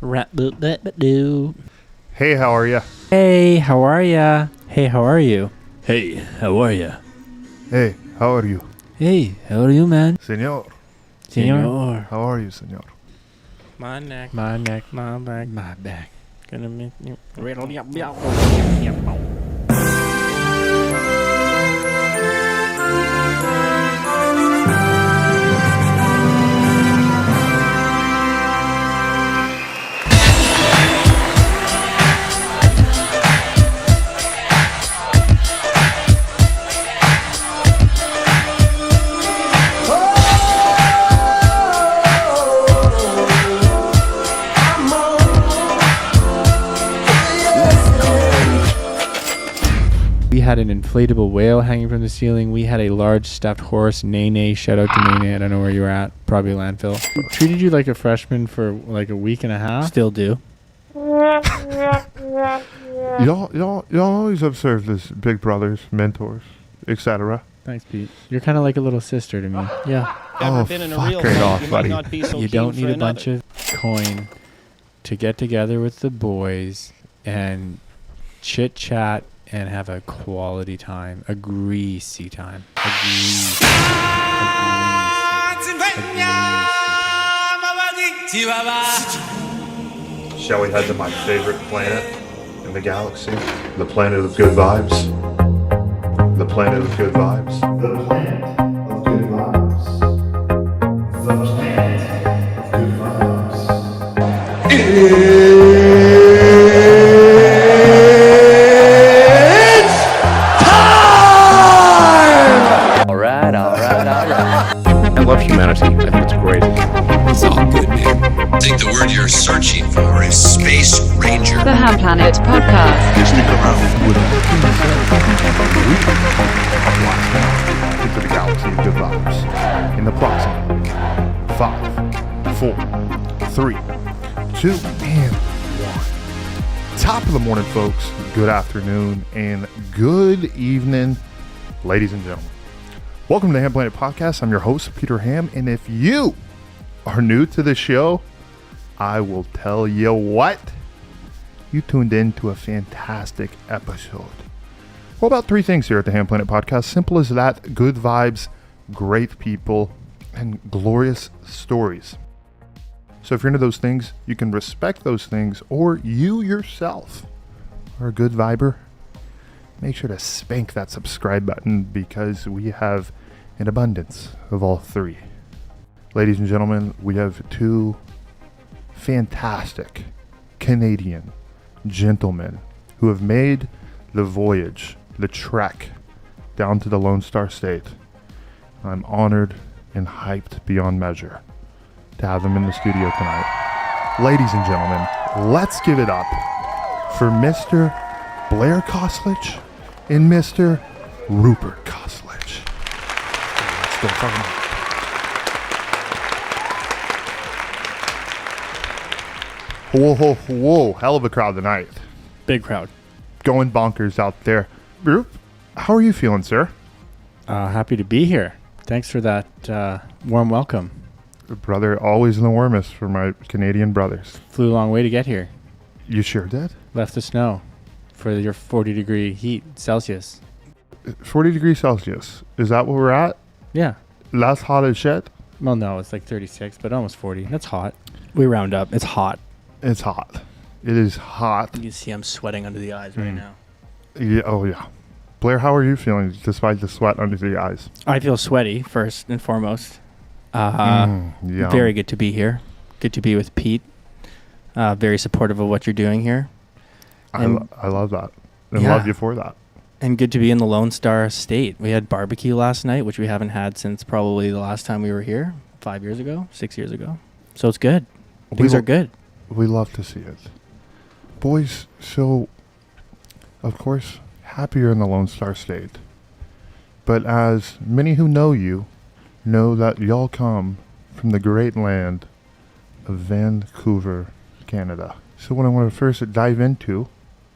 Do. Hey, how are ya? Hey, how are ya? Hey, how are you? Hey, how are ya? Hey, how are you? Hey, how are you, man? Senor. Senor. How are you, senor? My neck. My neck. My back. My back. Gonna make you. We had an inflatable whale hanging from the ceiling. We had a large stuffed horse, Nene. Shout out to Nene. I don't know where you were at. Probably landfill. We treated you like a freshman for like a week and a half. Still do. Y'all always have served as big brothers, mentors, etc. Thanks, Pete. You're kind of like a little sister to me. Yeah. Oh, fuck right off, buddy. You don't need a bunch of coin to get together with the boys and chit chat and have a quality time, a greasy time, Shall we head to my favorite planet in the galaxy? The planet of good vibes. The planet of good vibes. The planet of good vibes. The planet of good vibes. I love humanity. I think it's great. It's all good, man. I think the word you're searching for is Space Ranger. The Hamm Planet Podcast. Into the galaxy of good vibes. In the approximate 5, 4, 3, 2, and 1. Top of the morning, folks. Good afternoon and good evening, ladies and gentlemen. Welcome to the Hamm Planet Podcast. I'm your host, Peter Hamm, and if you are new to the show, I will tell you what, you tuned in to a fantastic episode. Well, about 3 things here at the Hamm Planet Podcast. Simple as that: good vibes, great people, and glorious stories. So if you're into those things, you can respect those things, or you yourself are a good viber. Make sure to spank that subscribe button because we have an abundance of all 3. Ladies and gentlemen, we have 2 fantastic Canadian gentlemen who have made the voyage, the trek down to the Lone Star State. I'm honored and hyped beyond measure to have them in the studio tonight. Ladies and gentlemen, let's give it up for Mr. Blair Cossy and Mr. Rupert Cossy. Let's go talk about it. Whoa, hell of a crowd tonight. Big crowd. Going bonkers out there. Rup, how are you feeling, sir? Happy to be here. Thanks for that warm welcome. Brother, always the warmest for my Canadian brothers. Flew a long way to get here. You sure did? Left the snow for your 40-degree heat Celsius. 40 degrees Celsius. Is that where we're at? Yeah. That's hot as shit? Well, no, it's like 36, but almost 40. That's hot. We round up. It's hot. It's hot. It is hot. You can see I'm sweating under the eyes right now. Yeah. Oh, yeah. Blair, how are you feeling despite the sweat under the eyes? I feel sweaty, first and foremost. Yeah. Very good to be here. Good to be with Pete. Very supportive of what you're doing here. I love that. And love you for that. And good to be in the Lone Star State. We had barbecue last night, which we haven't had since probably the last time we were here, 5 years ago, 6 years ago. So it's good. Things are good. We love to see it. Boys, so, of course, happier in the Lone Star State. But as many who know you know that y'all come from the great land of Vancouver, Canada. So what I want to first dive into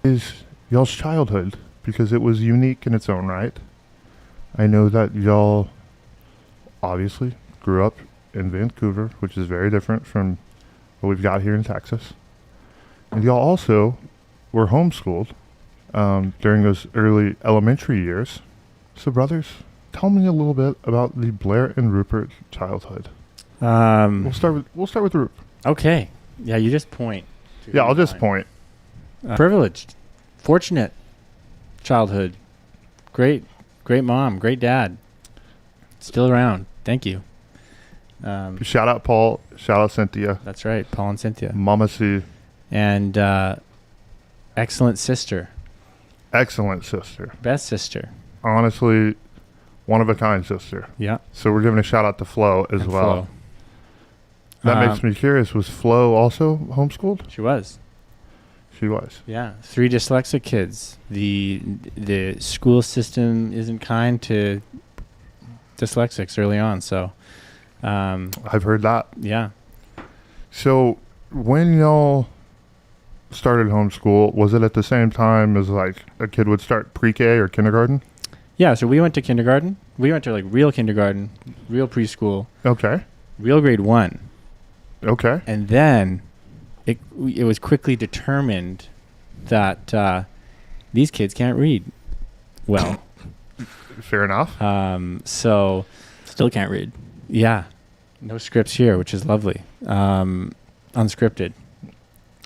is y'all's childhood, because it was unique in its own right. I know that y'all obviously grew up in Vancouver, which is very different from what we've got here in Texas. And y'all also were homeschooled during those early elementary years. So, brothers, tell me a little bit about the Blair and Rupert childhood. We'll start with Rupe. Okay. Yeah, you just point. Yeah, I'll just point. Privileged, fortunate childhood. Great mom, great dad. Still around. Thank you. Shout out Paul. Shout out Cynthia. That's right, Paul and Cynthia. Mama C. And excellent sister. Excellent sister. Best sister. Honestly, one of a kind sister. Yeah. So we're giving a shout out to Flo as And well. Flo. That makes me curious. Was Flo also homeschooled? She was. She was. Yeah. 3 dyslexic kids. The school system isn't kind to dyslexics early on, so I've heard that. yeah. So when y'all started homeschool, was it at the same time as like a kid would start pre-K or kindergarten? Yeah, so we went to kindergarten. We went to like real kindergarten, real preschool, Okay. real grade 1. Okay. And then it was quickly determined that these kids can't read well. Fair enough. So Still can't read. yeah, no scripts here, which is lovely. Unscripted.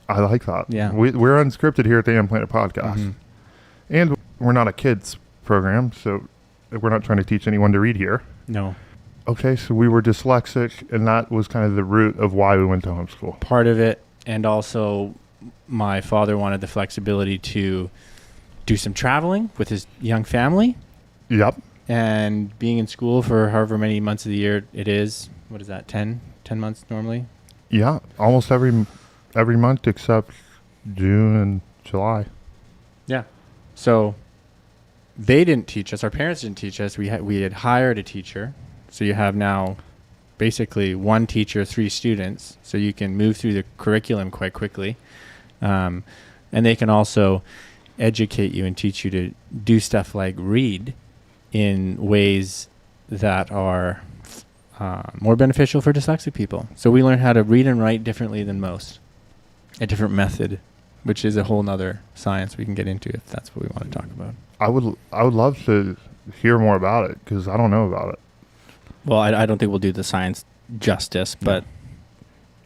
I like that. Yeah. We're unscripted here at the Hamm Planet Podcast. Mhm. And we're not a kids program, so we're not trying to teach anyone to read here. No. Okay, so we were dyslexic, and that was kind of the root of why we went to homeschool. Part of it, and also my father wanted the flexibility to do some traveling with his young family, Yep. and being in school for however many months of the year it is. What is that, 10 months normally? Yeah, almost every month except June and July. Yeah. So they didn't teach us. Our parents didn't teach us. We had hired a teacher. So you have now basically 1 teacher, 3 students. So you can move through the curriculum quite quickly. And they can also educate you and teach you to do stuff like read in ways that are more beneficial for dyslexic people. So we learned how to read and write differently than most. A different method, which is a whole nother science we can get into if that's what we want to talk about. I would love to hear more about it because I don't know about it. Well, I don't think we'll do the science justice, but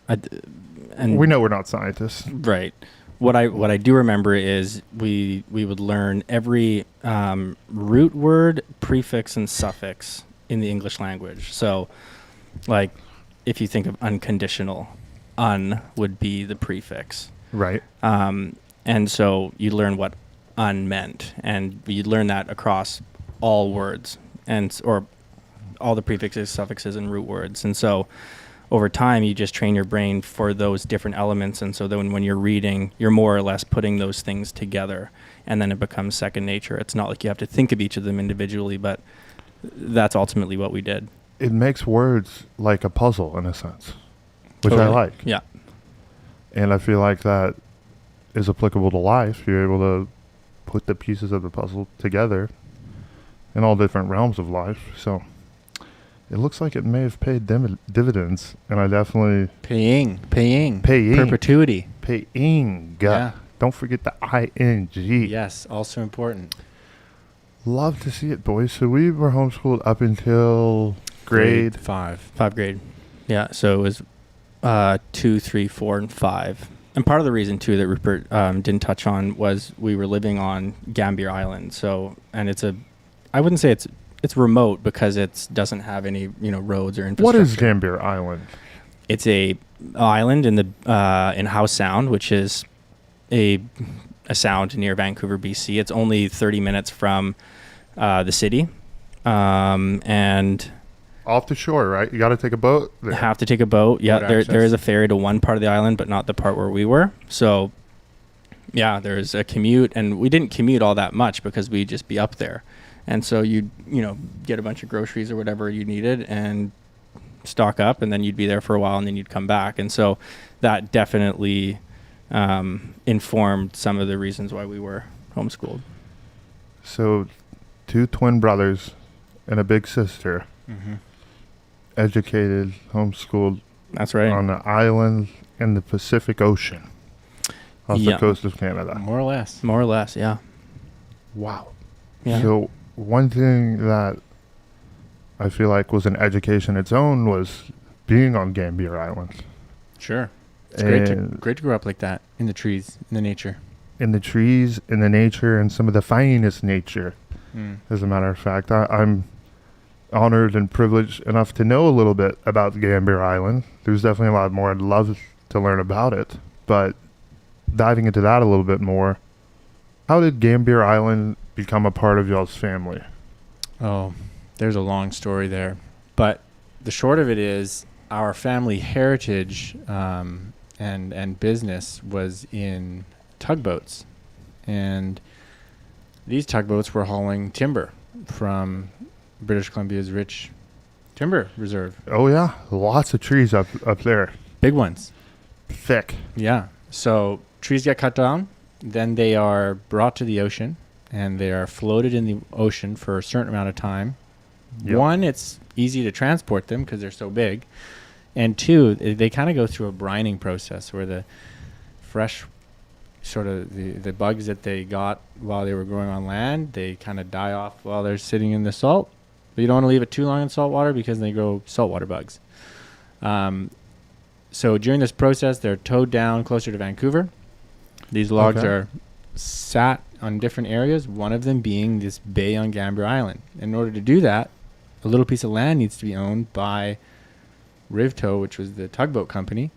and We know we're not scientists. right. What I do remember is we would learn every root word, prefix, and suffix in the English language. So, like, if you think of unconditional, un would be the prefix. Right. And so you learn what un meant, and you learn that across all words or all the prefixes, suffixes, and root words. And so over time, you just train your brain for those different elements. And so then when you're reading, you're more or less putting those things together, and then it becomes second nature. It's not like you have to think of each of them individually, but that's ultimately what we did. It makes words like a puzzle in a sense, which I Totally. like. Yeah. And I feel like that is applicable to life. You're able to put the pieces of the puzzle together in all different realms of life. So it looks like it may have paid dividends, and I definitely Paying. Paying. Perpetuity. paying. Yeah. Don't forget the ing. Yes, also important. Love to see it, boys. So we were homeschooled up until grade 5. 5th grade. Yeah. So it was 2, 3, 4, and 5. And part of the reason too that Rupert didn't touch on was we were living on Gambier Island. So, and I wouldn't say it's remote because it doesn't have any roads or infrastructure. What is Gambier Island? It's a island in the in Howe Sound, which is a sound near Vancouver, BC. It's only 30 minutes from the city, and Off the shore, right? You got to take a boat there. have to take a boat. Yeah, Boat there access. is a ferry to one part of the island, but not the part where we were. So, yeah, there's a commute, and we didn't commute all that much because we'd just be up there. And so you'd get a bunch of groceries or whatever you needed and stock up, and then you'd be there for a while, and then you'd come back. And so that definitely informed some of the reasons why we were homeschooled. So 2 twin brothers and a big sister, Mm-hmm. educated, homeschooled That's right. on an island in the Pacific Ocean. off Yeah. the coast of Canada. More or less. More or less, yeah. Wow. Yeah. So one thing that I feel like was an education its own was being on Gambier Island. Sure. It's And great to grow up like that in the trees, in the nature. in the trees, in the nature, and some of the finest nature. As a matter of fact, I'm honored and privileged enough to know a little bit about Gambier Island. There's definitely a lot more I'd love to learn about it, but diving into that a little bit more, how did Gambier Island become a part of y'all's family? Oh, there's a long story there. But the short of it is our family heritage and business was in tugboats. And these tugboats were hauling timber from British Columbia's rich timber reserve. Oh yeah, lots of trees up there. Big ones. Thick. Yeah. So trees get cut down, then they are brought to the ocean, and they are floated in the ocean for a certain amount of time. Yep. One, it's easy to transport them because they're so big. And two, they kind of go through a brining process where the fresh sort of the bugs that they got while they were growing on land, they kind of die off while they're sitting in the salt. But you don't want to leave it too long in salt water because they grow saltwater bugs. So during this process, they're towed down closer to Vancouver. These logs Okay. are sat on different areas, one of them being this bay on Gambier Island. In order to do that, a little piece of land needs to be owned by Rivtow, which was the tugboat company.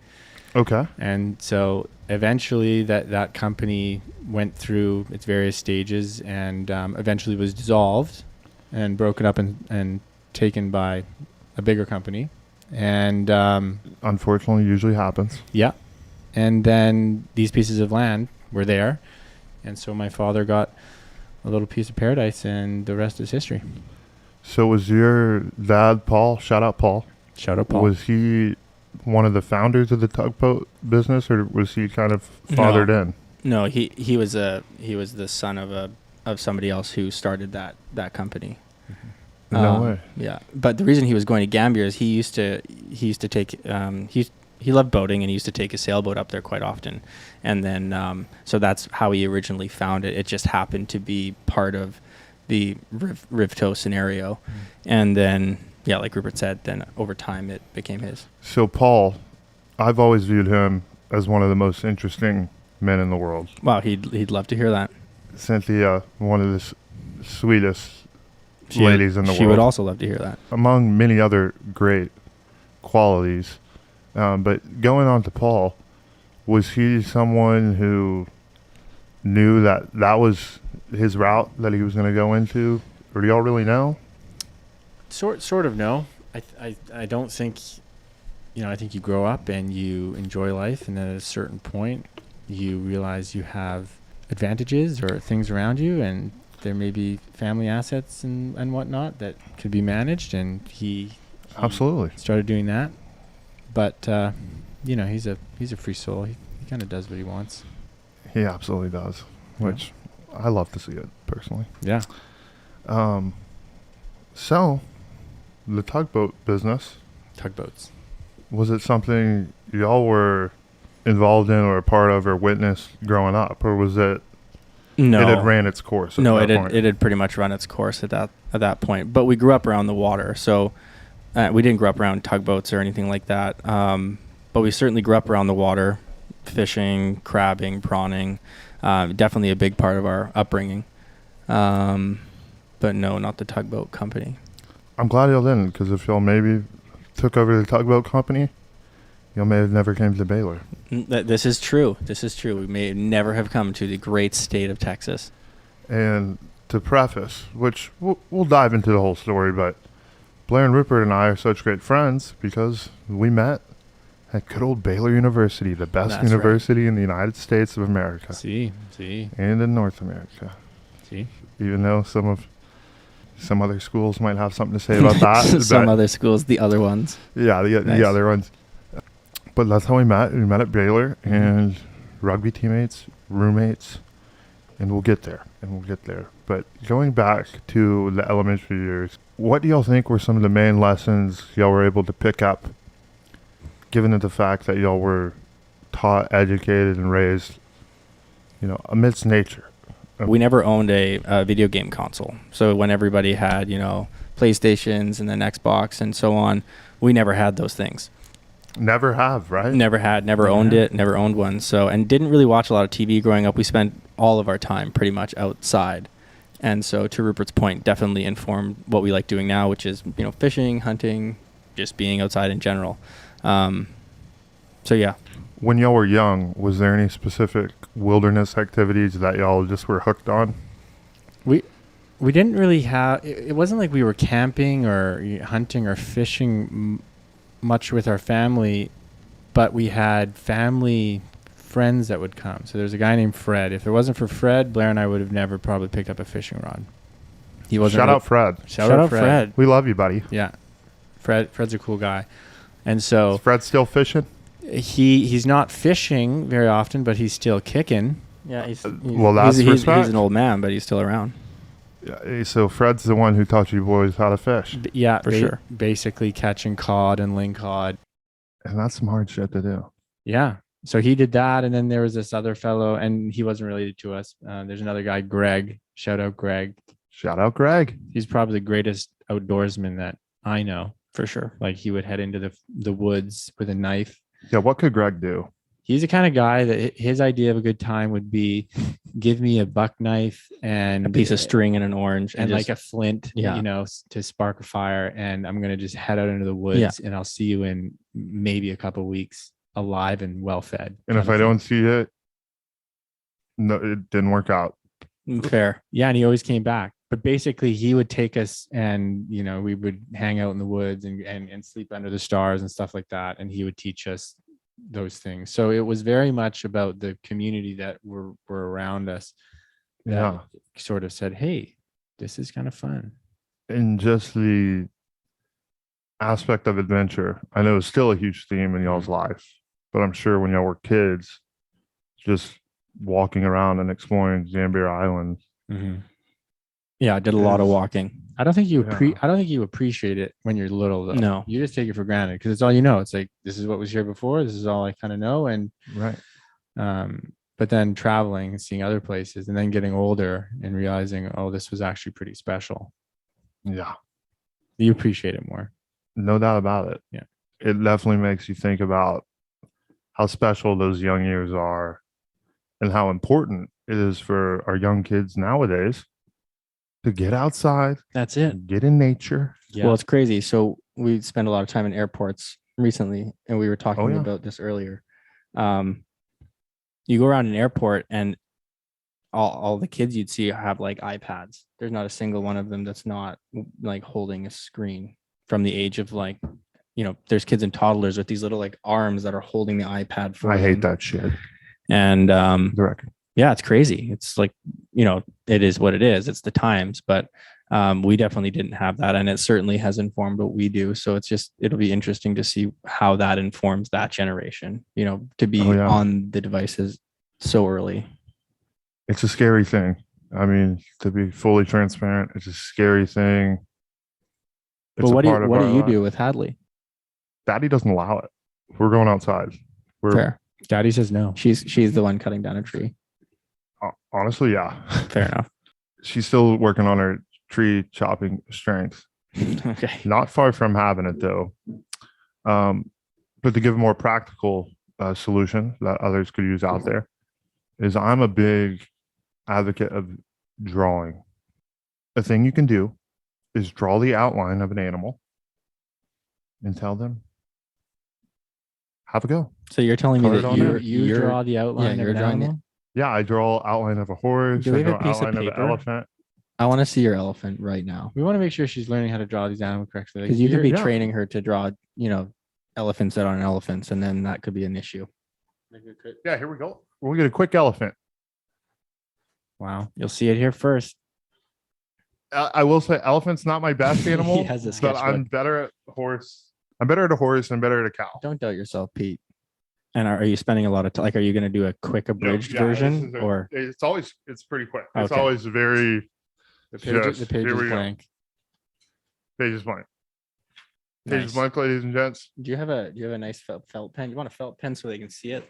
Okay. And so eventually that company went through its various stages and eventually was dissolved and broken up and taken by a bigger company. And Unfortunately, usually happens. yeah. And then these pieces of land were there. And so my father got a little piece of paradise, and the rest is history. So was your dad, Paul, shout out Paul, Shout out, Paul. was he one of the founders of the tugboat business, or was he kind of fathered in? No, he was the son of somebody else who started that company. No way. Yeah, but the reason he was going to Gambier is he used to take he loved boating, and he used to take a sailboat up there quite often, and then so that's how he originally found it. It just happened to be part of the Rivtow scenario, and then yeah, like Rupert said, then over time it became his. So Paul, I've always viewed him as one of the most interesting men in the world. Wow, he'd love to hear that. Cynthia, one of the sweetest ladies in the world. She would also love to hear that. Among many other great qualities. But going on to Paul, was he someone who knew that was his route that he was going to go into? Or do y'all really know? Sort of no. I don't think, I think you grow up and you enjoy life, and then at a certain point you realize you have advantages or things around you, and there may be family assets and whatnot that could be managed, and he Absolutely started doing that. But he's a free soul. He kind of does what he wants. He absolutely does, which I love to see it personally. Yeah. So the tugboat business, Tugboats. was it something y'all were involved in or a part of or witnessed growing up, or was it No, it had ran its course? no, at that point? it had pretty much run its course at that point. But we grew up around the water, so we didn't grow up around tugboats or anything like that. But we certainly grew up around the water, fishing, crabbing, prawning. Definitely a big part of our upbringing. But no, not the tugboat company. I'm glad y'all didn't, because if y'all maybe took over the tugboat company, y'all may have never came to Baylor. This is true. We may never have come to the great state of Texas. And to preface, which we'll dive into the whole story, but Blair and Rupert and I are such great friends because we met at good old Baylor University, the best That's university in the United States of America See. and in North America. See. Even though some other schools might have something to say about that. Some but other schools, the other ones. yeah, the Nice. other ones. But that's how we met. We met at Baylor, and rugby teammates, roommates, and we'll get there. But going back to the elementary years, what do y'all think were some of the main lessons y'all were able to pick up, given the fact that y'all were taught, educated, and raised amidst nature. We never owned a video game console. So when everybody had, PlayStations and then Xbox and so on, we never had those things. Never have, right? Never owned it, never owned one. So, and didn't really watch a lot of TV growing up. We spent all of our time pretty much outside. And so to Rupert's point, definitely informed what we like doing now, which is, fishing, hunting, just being outside in general. So yeah. When y'all were young, was there any specific wilderness activities that y'all just were hooked on? We didn't really have, it wasn't like we were camping or hunting or fishing much with our family, but we had family friends that would come. So there's a guy named Fred. If it wasn't for Fred, Blair and I would have never probably picked up a fishing rod. He wasn't. Shout out Fred. Shout out Fred. We love you, buddy. Yeah. Fred's a cool guy. And so is Fred still fishing? He's not fishing very often, but he's still kicking. Yeah, he's he's an old man, but he's still around. Yeah, so Fred's the one who taught you boys how to fish. Yeah, for sure. Basically catching cod and lingcod. And that's some hard shit to do. Yeah. So he did that, and then there was this other fellow, and he wasn't related to us. There's another guy, Greg. Shout out Greg. Shout out Greg. He's probably the greatest outdoorsman that I know. For sure. Like he would head into the woods with a knife. Yeah, what could Greg do? He's the kind of guy that his idea of a good time would be give me a buck knife and a piece of string and an orange and like a flint, yeah. To spark a fire. And I'm going to just head out into the woods and I'll see you in maybe a couple of weeks alive and well fed. And if I don't see it, no, it didn't work out. Fair. Yeah. And he always came back. But basically he would take us and, we would hang out in the woods and sleep under the stars and stuff like that. And he would teach us those things. So it was very much about the community that were around us. That sort of said, hey, this is kind of fun. And just the aspect of adventure, I know it's still a huge theme in y'all's life, but I'm sure when y'all were kids, just walking around and exploring Gambier Island. Mm-hmm. Yeah, I did a lot of walking. I don't think you appreciate it when you're little though. No, you just take it for granted because it's all you know. It's like this is what was here before. This is all I kind of know. And right. But then traveling and seeing other places, and then getting older and realizing, oh, this was actually pretty special. Yeah, you appreciate it more. No doubt about it. Yeah, it definitely makes you think about how special those young years are, and how important it is for our young kids nowadays to get outside. That's it. Get in nature. Yeah. Well, it's crazy. So we spend a lot of time in airports recently, and we were talking about this earlier. You go around an airport and all the kids you'd see have like iPads. There's not a single one of them that's not like holding a screen from the age of like, there's kids and toddlers with these little like arms that are holding the iPad for I them. hate that shit. And Direct. Yeah, it's crazy. It's like, it is what it is. It's the times, but we definitely didn't have that. And it certainly has informed what we do. So it'll be interesting to see how that informs that generation, to be on the devices so early. It's a scary thing. I mean, to be fully transparent, it's a scary thing. But what do you do with Hadley? Daddy doesn't allow it. We're going outside. Fair. Daddy says no. She's the one cutting down a tree. Honestly, yeah. Fair enough. She's still working on her tree chopping strength. Okay. Not far from having it though. But to give a more practical solution that others could use out there is I'm a big advocate of drawing. A thing you can do is draw the outline of an animal and tell them, have a go. So you're telling me that you draw the outline of an animal? Yeah, I draw outline of a horse. Do we have I a piece of outline of paper? an elephant. I want to see your elephant right now. We want to make sure she's learning how to draw these animals correctly. Because you could be training her to draw, elephants that aren't elephants, and then that could be an issue. Yeah, here we go. We'll get a quick elephant. Wow. You'll see it here first. I will say elephant's not my best animal, He has a but I'm sketchbook. better at horse. I'm better at a horse and better at a cow. Don't doubt yourself, Pete. And are you spending a lot of time? Like, are you going to do a quick abridged version, or it's pretty quick. It's Okay. always very. The page is here we go. blank. Page is blank. Page Nice. is blank, ladies and gents. Do you have a nice felt pen? You want a felt pen so they can see it?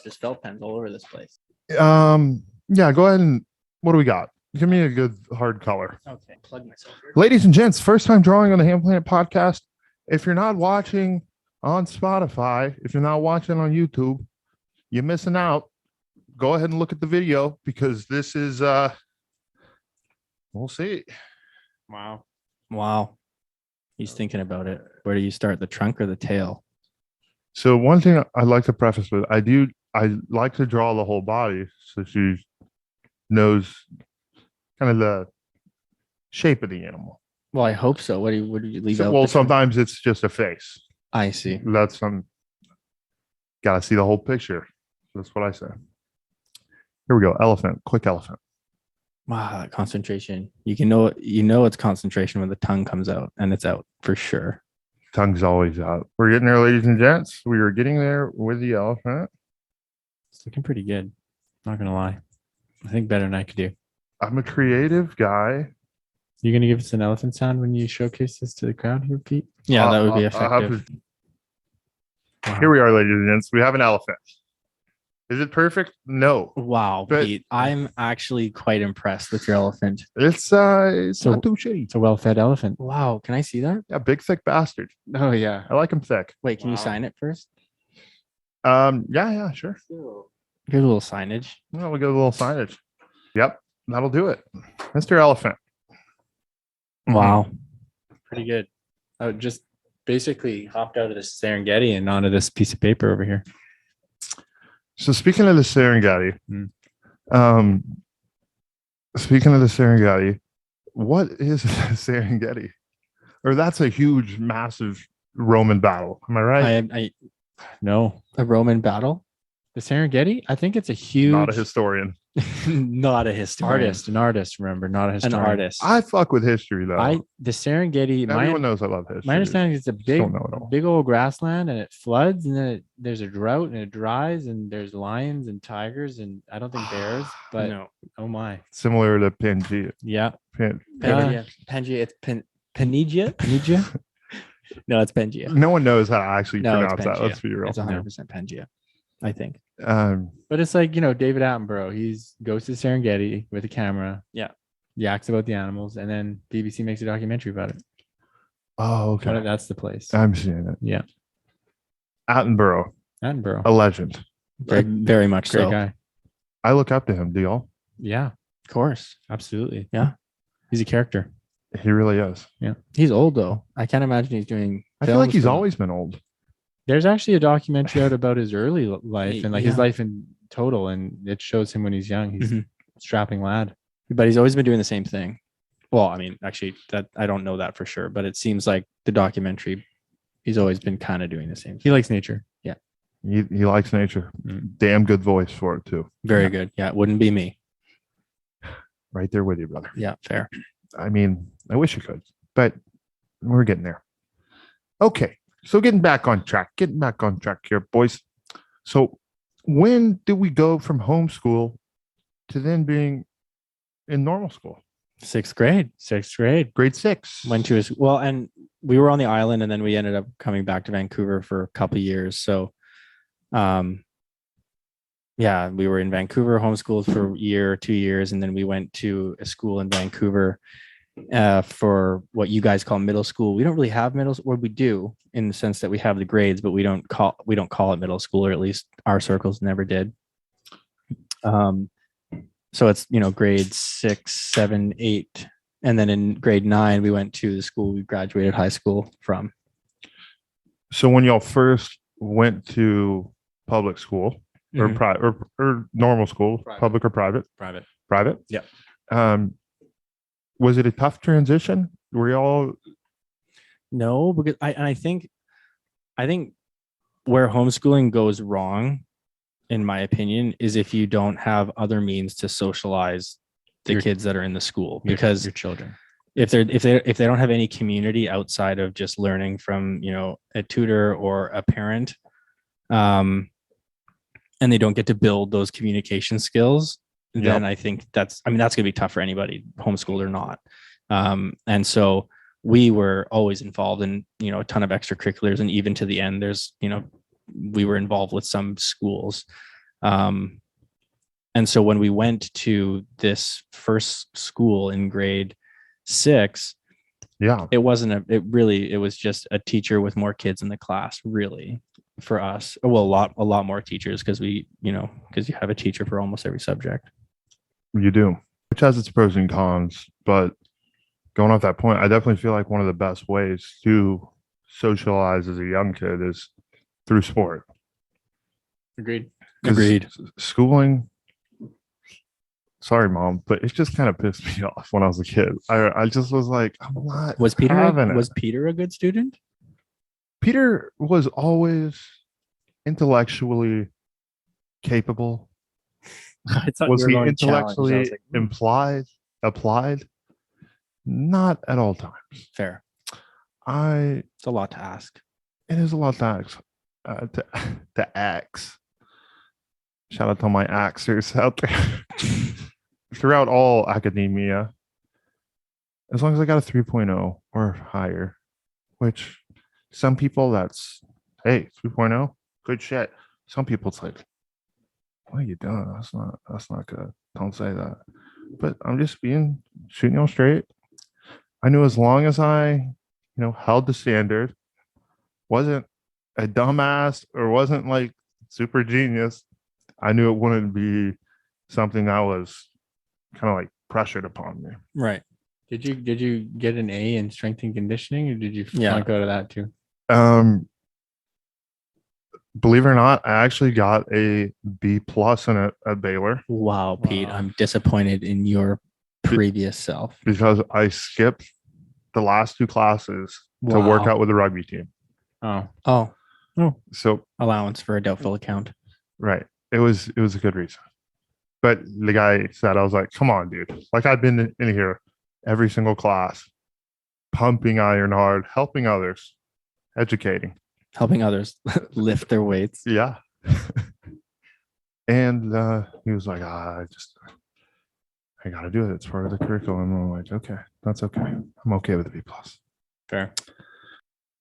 There's felt pens all over this place. Yeah, go ahead and what do we got? Give me a good hard color. Okay, plug myself here. Ladies and gents, first time drawing on the Hamm Planet Podcast. If you're not watching on Spotify, if you're not watching on YouTube, you're missing out. Go ahead and look at the video because this is we'll see. Wow. He's thinking about it. Where do you start, the trunk or the tail? So one thing I'd like to preface with, I like to draw the whole body so she knows kind of the shape of the animal. Well, I hope so. What do you leave out? Well, sometimes it's just a face. I see. That's gotta see the whole picture. That's what I say. Here we go. Elephant, quick elephant. Wow, that concentration. You know it's concentration when the tongue comes out, and it's out for sure. Tongue's always out. We're getting there, ladies and gents. We are getting there with the elephant. It's looking pretty good. Not gonna lie. I think better than I could do. I'm a creative guy. You gonna give us an elephant sound when you showcase this to the crowd here, Pete? Yeah, that would be I'll have effective. Wow. Here we are, ladies and gents. We have an elephant. Is it perfect? No. Wow, But- Pete, I'm actually quite impressed with your elephant. It's So- not too shitty. It's a well-fed elephant. Wow, can I see that? Yeah, big thick bastard. Oh yeah. I like him thick. Wait, can you Wow. sign it first? Yeah, sure. Good little signage. Well, we got a little signage. Yep, that'll do it. Mr. Elephant. Wow. Pretty good. I just basically hopped out of the Serengeti and onto this piece of paper over here. So speaking of the Serengeti, Mm. what is the Serengeti? Or that's a huge, massive Roman battle. Am I right? I No, a Roman battle? the Serengeti. I think it's a huge Not a historian. Not a historian. an artist. Remember, not a An historian. artist. I fuck with history though. The Serengeti. Everyone knows I love history. My understanding is it's a don't know it all. big old grassland, and it floods, and then there's a drought, and it dries, and there's lions and tigers, and I don't think bears, but no. oh my, Similar to Pangea. yeah, Pangea. Pangea. It's Pangea. Pangea. No, it's Pangea. No one knows how to actually No, it's pronounce that. Pangea. Let's be real. It's 100% Pangea, I think. But it's like, David Attenborough. He's goes to Serengeti with a camera. Yeah. Yaks about the animals, and then BBC makes a documentary about it. Oh, But okay. that's the place. I'm seeing it. Yeah. Attenborough, Attenborough. a legend. Very much Great so. guy. I look up to him. Do y'all? Yeah, Of course. absolutely. Yeah. He's a character. He really is. He's old though. I can't imagine he's doing. I feel like films he's for- always been old. There's actually a documentary out about his early life and like his Yeah. life in total, and it shows him when he's young. He's Mhm. a strapping lad. But he's always been doing the same thing. Well, I mean, actually, that I don't know that for sure, but it seems like the documentary, he's always been kind of doing the same He thing. likes nature. He likes nature. Damn good voice for it too. Very good. Yeah, it wouldn't be me. Right there with you, brother. Yeah, fair. I mean, I wish you could, but we're getting there. Okay. So getting back on track here, boys. So when did we go from homeschool to then being in normal school? Sixth grade. Grade 6. Went to his well, and we were on the island, and then we ended up coming back to Vancouver for a couple of years. So, yeah, we were in Vancouver, homeschooled for a year or 2 years, and then we went to a school in Vancouver for what you guys call middle school. We don't really have middle, or we do in the sense that we have the grades, but we don't call it middle school, or at least our circles never did. So it's grade 6, 7, 8, and then in grade 9 we went to the school we graduated high school from. So when y'all first went to public school or Mhm. private or normal school, Private. public or private? Private. Private? Yep. Was it a tough transition? Were y'all No, because I think where homeschooling goes wrong, in my opinion, is if you don't have other means to socialize the Your- kids that are in the school. Your- Because your children. if they don't have any community outside of just learning from a tutor or a parent, and they don't get to build those communication skills, then I think that's going to be tough for anybody, homeschooled or not. And so we were always involved in a ton of extracurriculars, and even to the end, there's we were involved with some schools. And so when we went to this first school in grade 6, Yeah. it was just a teacher with more kids in the class, really, for us. Well, a lot more teachers because because you have a teacher for almost every subject. You do, which has its pros and cons. But going off that point, I definitely feel like one of the best ways to socialize as a young kid is through sport. Agreed. 'Cause schooling, sorry, Mom, but it just kind of pissed me off when I was a kid. I just was like, I'm not. Was having it. Peter a good student? Peter was always intellectually capable. I thought Was you were he going to challenge. I was intellectually like, applied? Not at all times. fair. It It's a lot to ask. is a lot to ask. To axe. Shout out to my axers out there. Throughout all academia, as long as I got a 3.0 or higher, which some people that's, hey, 3.0, good shit. Some people it's like, what are you doing? That's not good. Don't say that. But I'm just shooting you straight. I knew as long as I, held the standard, wasn't a dumbass or wasn't like super genius, I knew it wouldn't be something that was kind of like pressured upon me. Right. Did you get an A in strength and conditioning, or did you Yeah. go to that too? Believe it or not, I actually got a B plus in it at Baylor Wow, Pete, Wow. I'm disappointed in your previous self. because I skipped the last 2 classes to work Wow. out with the rugby team. Oh, Oh, So allowance for a doubtful account. right, it was a good reason. But the guy said, I was like, come on, dude. Like I've been in here every single class, pumping iron hard, helping others, educating. Helping others lift their weights. Yeah. And he was like, I got to do it. It's part of the curriculum. I'm like, okay, that's okay. I'm okay with the B plus. fair.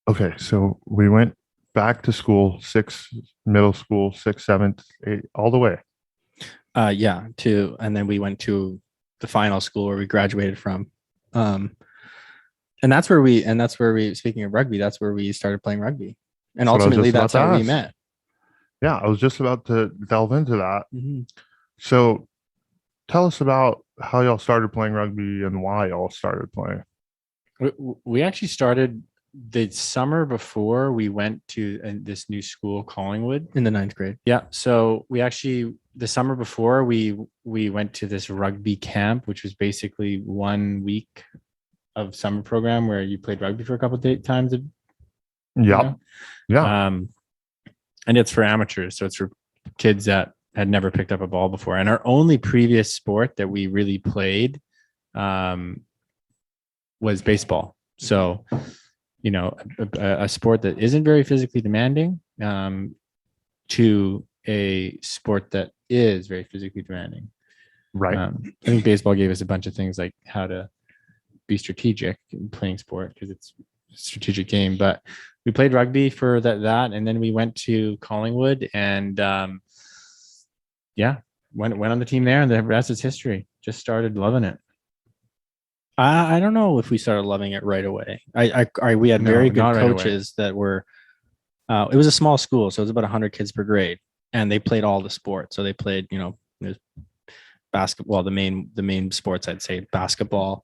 Okay. So we went back to school, middle school, 6th, 7th, 8th, all the way. And then we went to the final school where we graduated from. And that's where we, speaking of rugby, that's where we started playing rugby. And That's what I was ultimately just about that's to how we ask. met. Yeah. I was just about to delve into that. Mm-hmm. So tell us about how y'all started playing rugby and why y'all started playing. We actually started the summer before we went to this new school, Collingwood. In the 9th grade. Yeah. So we actually, the summer before, we went to this rugby camp, which was basically 1 week of summer program where you played rugby for a couple of times. Yeah. Yeah. And it's for amateurs. So it's for kids that had never picked up a ball before. And our only previous sport that we really played was baseball. So, a sport that isn't very physically demanding to a sport that is very physically demanding. Right. I think baseball gave us a bunch of things like how to be strategic in playing sport because it's a strategic game. But we played rugby for that, and then we went to Collingwood and went on the team there, and the rest is history. Just started loving it. I don't know if we started loving it right away. We had No, very good not right away. coaches that were. It was a small school, so it was about 100 kids per grade, and they played all the sports. So they played, there's basketball. The main sports, I'd say, basketball,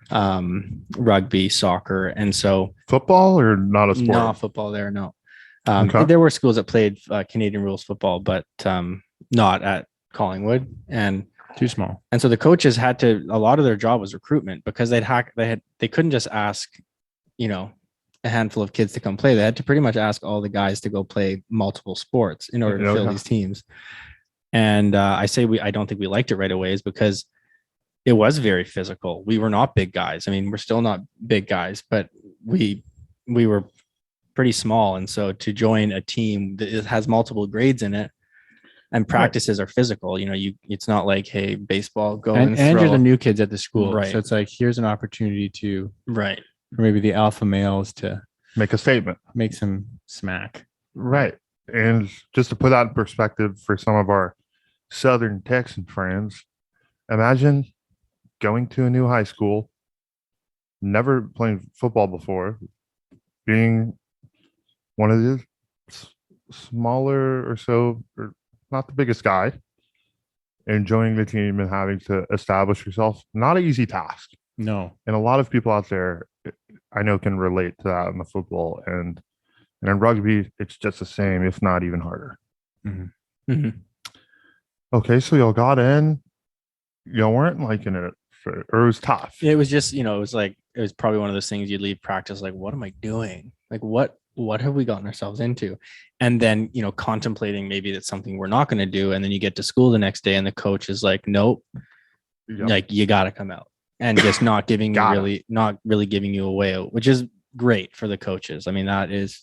rugby, soccer, and so Football or not a sport? no football there. No, Okay. there were schools that played Canadian rules football, but not at Collingwood, and Too small. And so the coaches had to, a lot of their job was recruitment because they couldn't just ask, a handful of kids to come play. They had to pretty much ask all the guys to go play multiple sports in order to fill these teams. And I don't think we liked it right away is because it was very physical. We were not big guys. I mean, we're still not big guys, but we were pretty small. And so to join a team that has multiple grades in it, and practices are physical, it's not like, hey, baseball, go and you're throw. the new kids at the school. Right. So it's like, here's an opportunity to, Right. for maybe the alpha males to Make a statement. make some smack. Right. And just to put that in perspective for some of our Southern Texan friends, imagine going to a new high school, never playing football before, being one of the smaller or so, or not the biggest guy, and joining the team and having to establish yourself. Not an easy task. No. And a lot of people out there I know can relate to that in the football and in rugby, it's just the same, if not even harder. Mm-hmm. Mm-hmm. Okay, so y'all got in, y'all weren't liking it, or it was tough. It was just, it was probably one of those things you'd leave practice like, what am I doing? Like, what have we gotten ourselves into? And then, contemplating maybe that's something we're not going to do. And then you get to school the next day and the coach is like, nope, like you got to come out, and just not giving you not really giving you away, which is great for the coaches. I mean, that is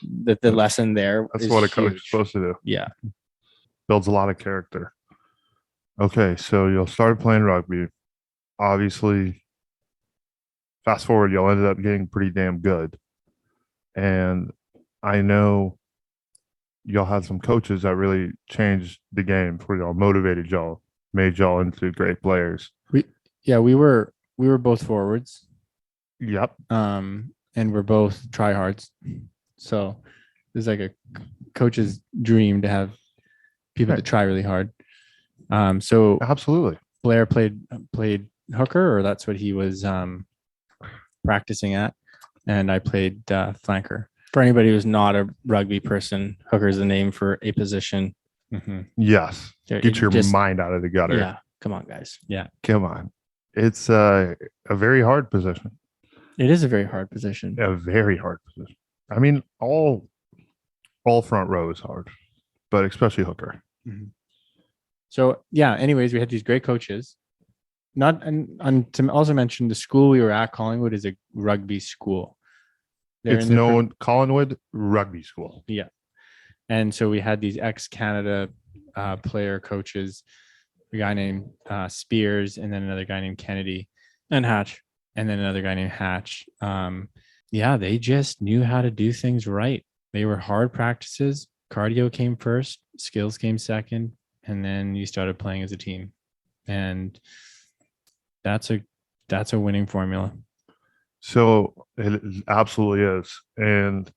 the lesson there. That's what a coach is supposed to do. Yeah. Builds a lot of character. Okay, so you'll start playing rugby. Obviously, fast forward, y'all ended up getting pretty damn good. And I know y'all had some coaches that really changed the game for y'all, motivated y'all, made y'all into great players. We were both forwards. Yep. And we're both tryhards. So it's like a coach's dream to have people that try really hard. So absolutely, Blair played hooker, or that's what he was practicing at, and I played flanker. For anybody who's not a rugby person, hooker is the name for a position. Mm-hmm. Yes. Get your mind out of the gutter. Yeah. Come on, guys. Yeah. Come on. It's a very hard position. It is a very hard position. A very hard position. I mean, all front row is hard, but especially hooker. Mm-hmm. So yeah. Anyways, we had these great coaches. And to also mention, the school we were at, Collingwood, is a rugby school. It's known Collingwood Rugby School. Yeah. And so we had these ex-Canada player coaches, a guy named Spears, and then another guy named Kennedy, and Hatch, and then another guy named Hatch. They just knew how to do things right. They were hard practices. Cardio came first, skills came second, and then you started playing as a team. And that's a winning formula. So it absolutely is. And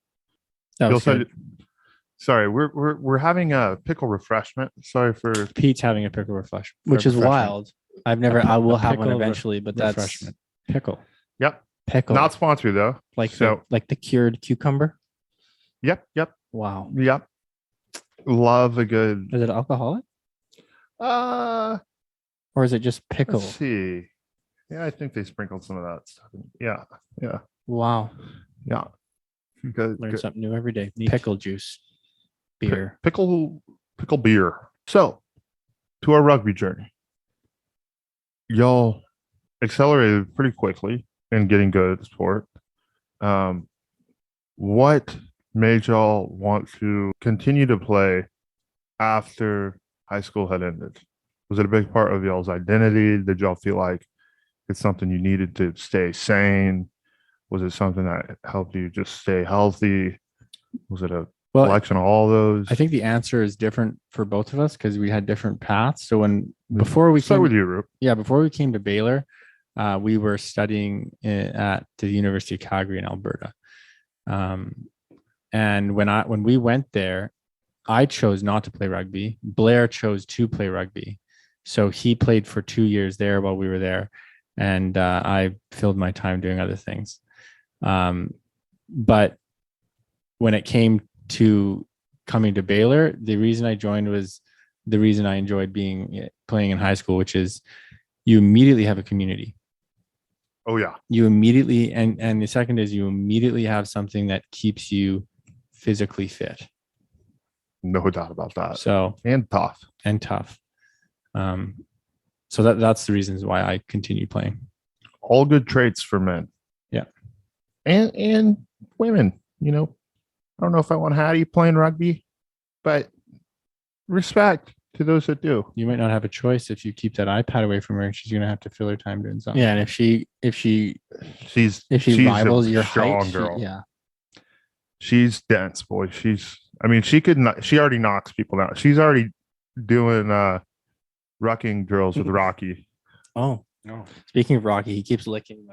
sorry, we're having a pickle refreshment. Sorry for Pete's having a pickle refreshment, which is wild. I will have one eventually, but that's refreshment. Pickle. Yep. Pickle. Not sponsored though. Like the cured cucumber. Yep. Wow. Yep. Love a good. Is it alcoholic? Or is it just pickle? Let's see. Yeah, I think they sprinkled some of that stuff. Yeah. Wow. Yeah. Good. Learn something new every day. Pickle juice, beer, pickle beer. So, to our rugby journey, y'all accelerated pretty quickly in getting good at the sport. What made y'all want to continue to play after high school had ended? Was it a big part of y'all's identity? Did y'all feel like it's something you needed to stay sane? Was it something that helped you just stay healthy? Was it a collection of all those? I think the answer is different for both of us because we had different paths. So before we came to Baylor, we were studying at the University of Calgary in Alberta. And when we went there, I chose not to play rugby. Blair chose to play rugby. So he played for 2 years there while we were there. And I filled my time doing other things. But when it came to coming to Baylor, the reason I joined was the reason I enjoyed playing in high school, which is you immediately have a community. Oh yeah. You immediately, and the second is you immediately have something that keeps you physically fit. No doubt about that. So and tough. So that's the reasons why I continued playing. All good traits for men. Yeah. And women, I don't know if I want Hattie playing rugby, but respect to those that do. You might not have a choice if you keep that iPad away from her. She's going to have to fill her time doing something. Yeah. And if she rivals your strong height, girl. She's dense, boy. She already knocks people down. She's already doing rucking drills with Rocky. Oh, speaking of Rocky, he keeps licking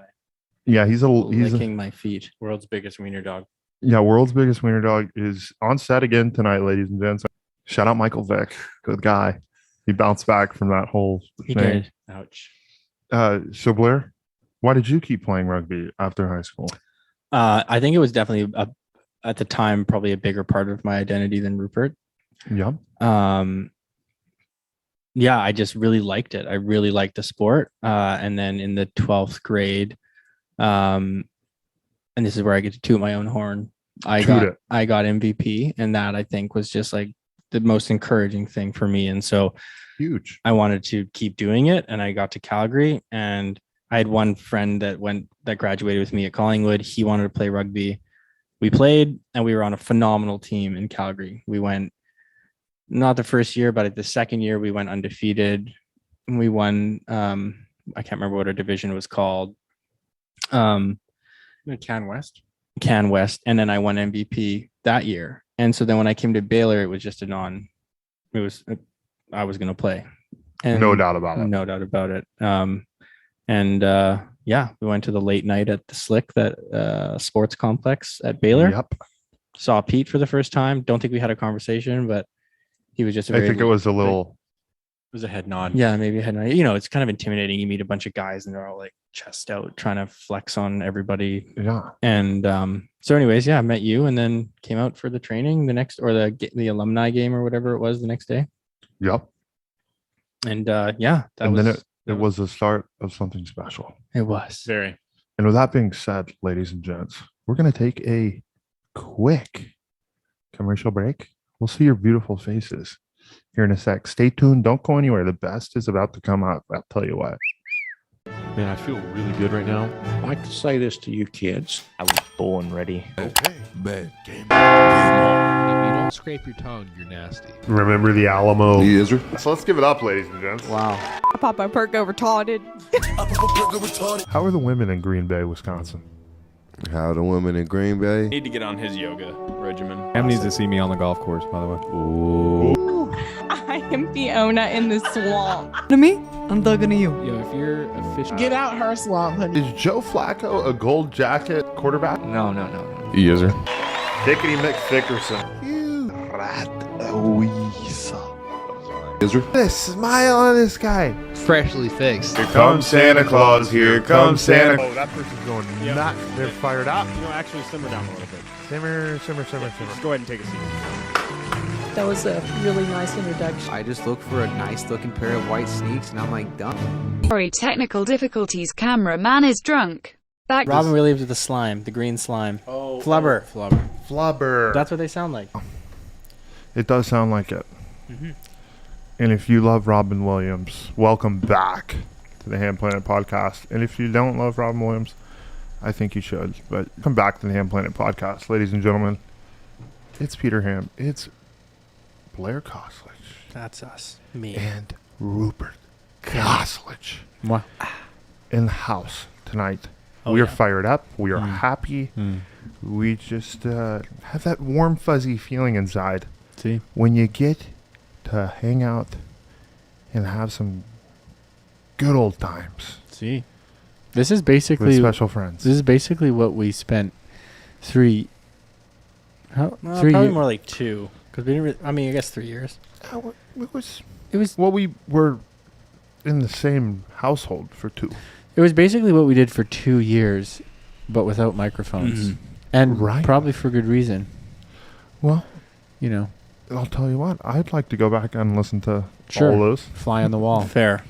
He's licking my feet. World's biggest wiener dog. Yeah, world's biggest wiener dog is on set again tonight, ladies and gents. Shout out Michael Vick, good guy. He bounced back from that whole He thing. did. Ouch. So Blair, why did you keep playing rugby after high school? I think it was definitely at the time probably a bigger part of my identity than Rupert. Yeah. Yeah, I just really liked it. I really liked the sport. And then in the 12th grade, and this is where I get to toot my own horn. I got MVP, and that I think was just like the most encouraging thing for me. And so Huge. I wanted to keep doing it, and I got to Calgary, and I had one friend that graduated with me at Collingwood. He wanted to play rugby. We played, and we were on a phenomenal team in Calgary. We went, not the first year, but at the second year, we went undefeated. And we won. I can't remember what our division was called. Can West. And then I won MVP that year. And so then when I came to Baylor, it was just I was going to play. And No doubt about it. No doubt about it. We went to the late night at the Slick, that sports complex at Baylor. Yep. Saw Pete for the first time. Don't think we had a conversation, but he was just I think it was a little. It was a head nod. Yeah, maybe I had it's kind of intimidating. You meet a bunch of guys and they're all like chest out, trying to flex on everybody. Yeah. And so anyways, I met you and then came out for the training the alumni game or whatever it was the next day. Yep. And then it was the start of something special. It was. Very. And with that being said, ladies and gents, we're going to take a quick commercial break. We'll see your beautiful faces here in a sec. Stay tuned. Don't go anywhere. The best is about to come up. I'll tell you what. Man, I feel really good right now. I like to say this to you kids. I was born ready. Okay, bad game. If you don't scrape your tongue, you're nasty. Remember the Alamo. Yes, sir. So let's give it up, ladies and gents. Wow. I pop my perk over retarded. How are the women in Green Bay, Wisconsin? How are the women in Green Bay? Need to get on his yoga regimen. Hamm needs to see me on the golf course, by the way. Ooh. I am Fiona in the swamp. To me, I'm talking to you. Yo, if you're a fish, Get out her swamp, honey. Is Joe Flacco a gold jacket quarterback? No. Yes, sir. Dickety McFickerson. You rat. Smile on this guy. Freshly fixed. Here comes Santa Claus. Here comes Santa. Oh, that person's going nuts. They're fired up. Actually simmer down a little bit. Simmer. Just go ahead and take a seat. That was a really nice introduction. I just looked for a nice looking pair of white sneaks and I'm like, done. Sorry, technical difficulties. Cameraman is drunk. Back. Robin relieved with the slime, the green slime. Oh, Flubber. Flubber. That's what they sound like. It does sound like it. Mm-hmm. And if you love Robin Williams, welcome back to the Hamm Planet Podcast. And if you don't love Robin Williams, I think you should. But come back to the Hamm Planet Podcast, ladies and gentlemen. It's Peter Hamm. It's Blair Cossy. That's us. Me. And Rupert Cossy. What? In the house tonight. Oh, we are yeah. fired up. We are happy. We just have that warm, fuzzy feeling inside. See? When you get to hang out and have some good old times. See? This is basically with special friends. This is basically what we spent 3 Probably more like 2. Because we didn't I guess 3 years. It was well, we were in the same household for 2. It was basically what we did for 2 years, but without microphones. Mm-hmm. And Right. probably for good reason. Well, I'll tell you what, I'd like to go back and listen to Sure. all those. Fly on the wall. Fair.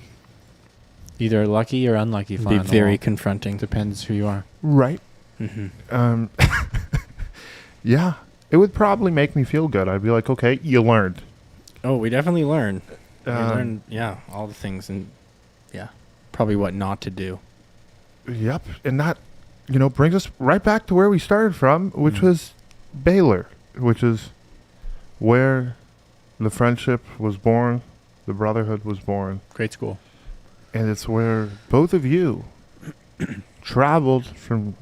Either lucky or unlucky fly Be on the very wall. confronting. Depends who you are. Right. Mm-hmm. Yeah. It would probably make me feel good. I'd be like, okay, you learned. Oh, we definitely learned. We Um, learned, all the things, and probably what not to do. Yep. And that, brings us right back to where we started from, which was Baylor, which is where the friendship was born, the brotherhood was born. Great school. And it's where both of you traveled from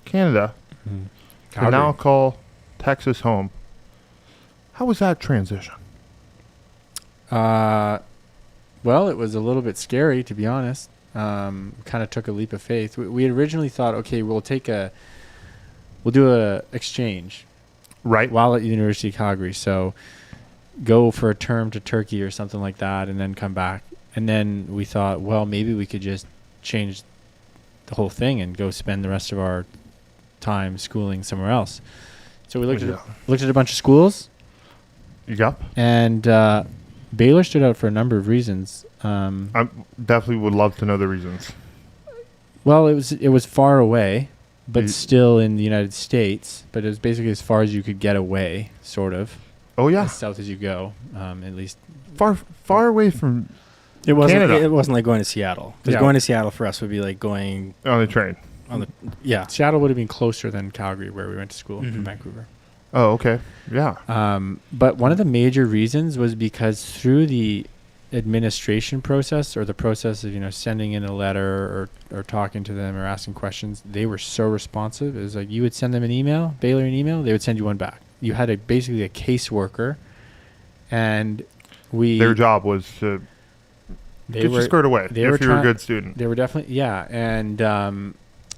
Canada to now call Texas home. How was that transition? Well, it was a little bit scary, to be honest. Kind of took a leap of faith. We had originally thought, okay, we'll do a exchange, right, while at University of Calgary. So go for a term to Turkey or something like that, and then come back. And then we thought, well, maybe we could just change the whole thing and go spend the rest of our time schooling somewhere else. So we looked at a bunch of schools. Yep. And Baylor stood out for a number of reasons. I definitely would love to know the reasons. Well, it was far away, but still in the United States. But it was basically as far as you could get away, sort of. Oh yeah, as south as you go, at least. Far away from. It wasn't. Canada. It wasn't like going to Seattle, because going to Seattle for us would be like going on the train. Seattle would have been closer than Calgary, where we went to school from Vancouver. Oh, okay. Yeah. But one of the major reasons was because through the administration process, or the process of, sending in a letter or talking to them or asking questions, they were so responsive. It was like you would send them Baylor an email, they would send you one back. You had basically a caseworker, and their job was to get you squared away if you were a good student. They were definitely, and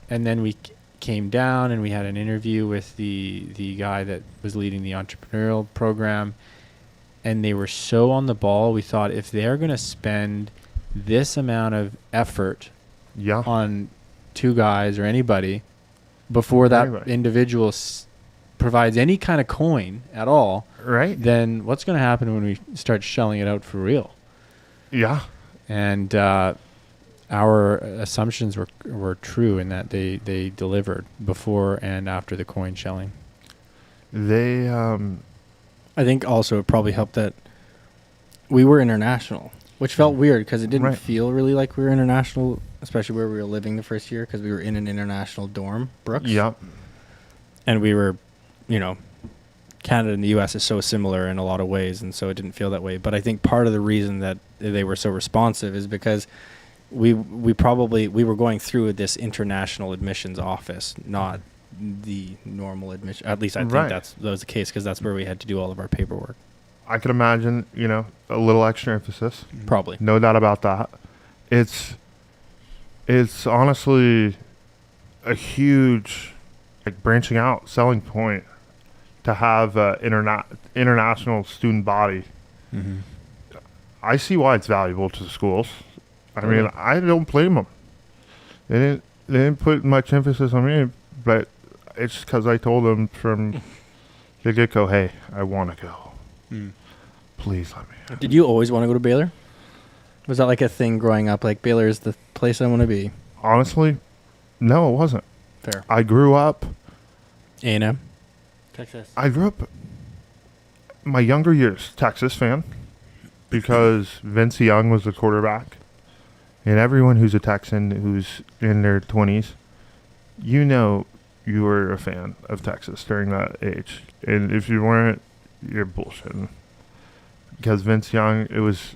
then we came down and we had an interview with the guy that was leading the entrepreneurial program, and they were so on the ball. We thought, if they're going to spend this amount of effort on two guys or anybody before that individual provides any kind of coin at all, right? Then what's going to happen when we start shelling it out for real? Yeah. And our assumptions were true in that they delivered before and after the coin shelling. I think also it probably helped that we were international, which felt weird because it didn't feel really like we were international, especially where we were living the first year, because we were in an international dorm, Brooks. Yep. And we were, Canada and the U.S. is so similar in a lot of ways, and so it didn't feel that way. But I think part of the reason that they were so responsive is because we were going through this international admissions office, not the normal admission. At least I think that was the case, because that's where we had to do all of our paperwork. I could imagine, a little extra emphasis. Probably. No doubt about that. It's honestly a huge, branching out selling point to have international student body. Mm-hmm. I see why it's valuable to schools. I mean, I don't blame them. They didn't put much emphasis on me, but it's because I told them from the get-go, hey, I want to go. Please let me. Did you always want to go to Baylor? Was that like a thing growing up? Like, Baylor is the place I want to be? Honestly, no, it wasn't. Fair. I grew up. A&M? Texas. I grew up my younger years, Texas fan, because Vince Young was the quarterback. And everyone who's a Texan who's in their 20s, you were a fan of Texas during that age. And if you weren't, you're bullshitting. Because Vince Young, it was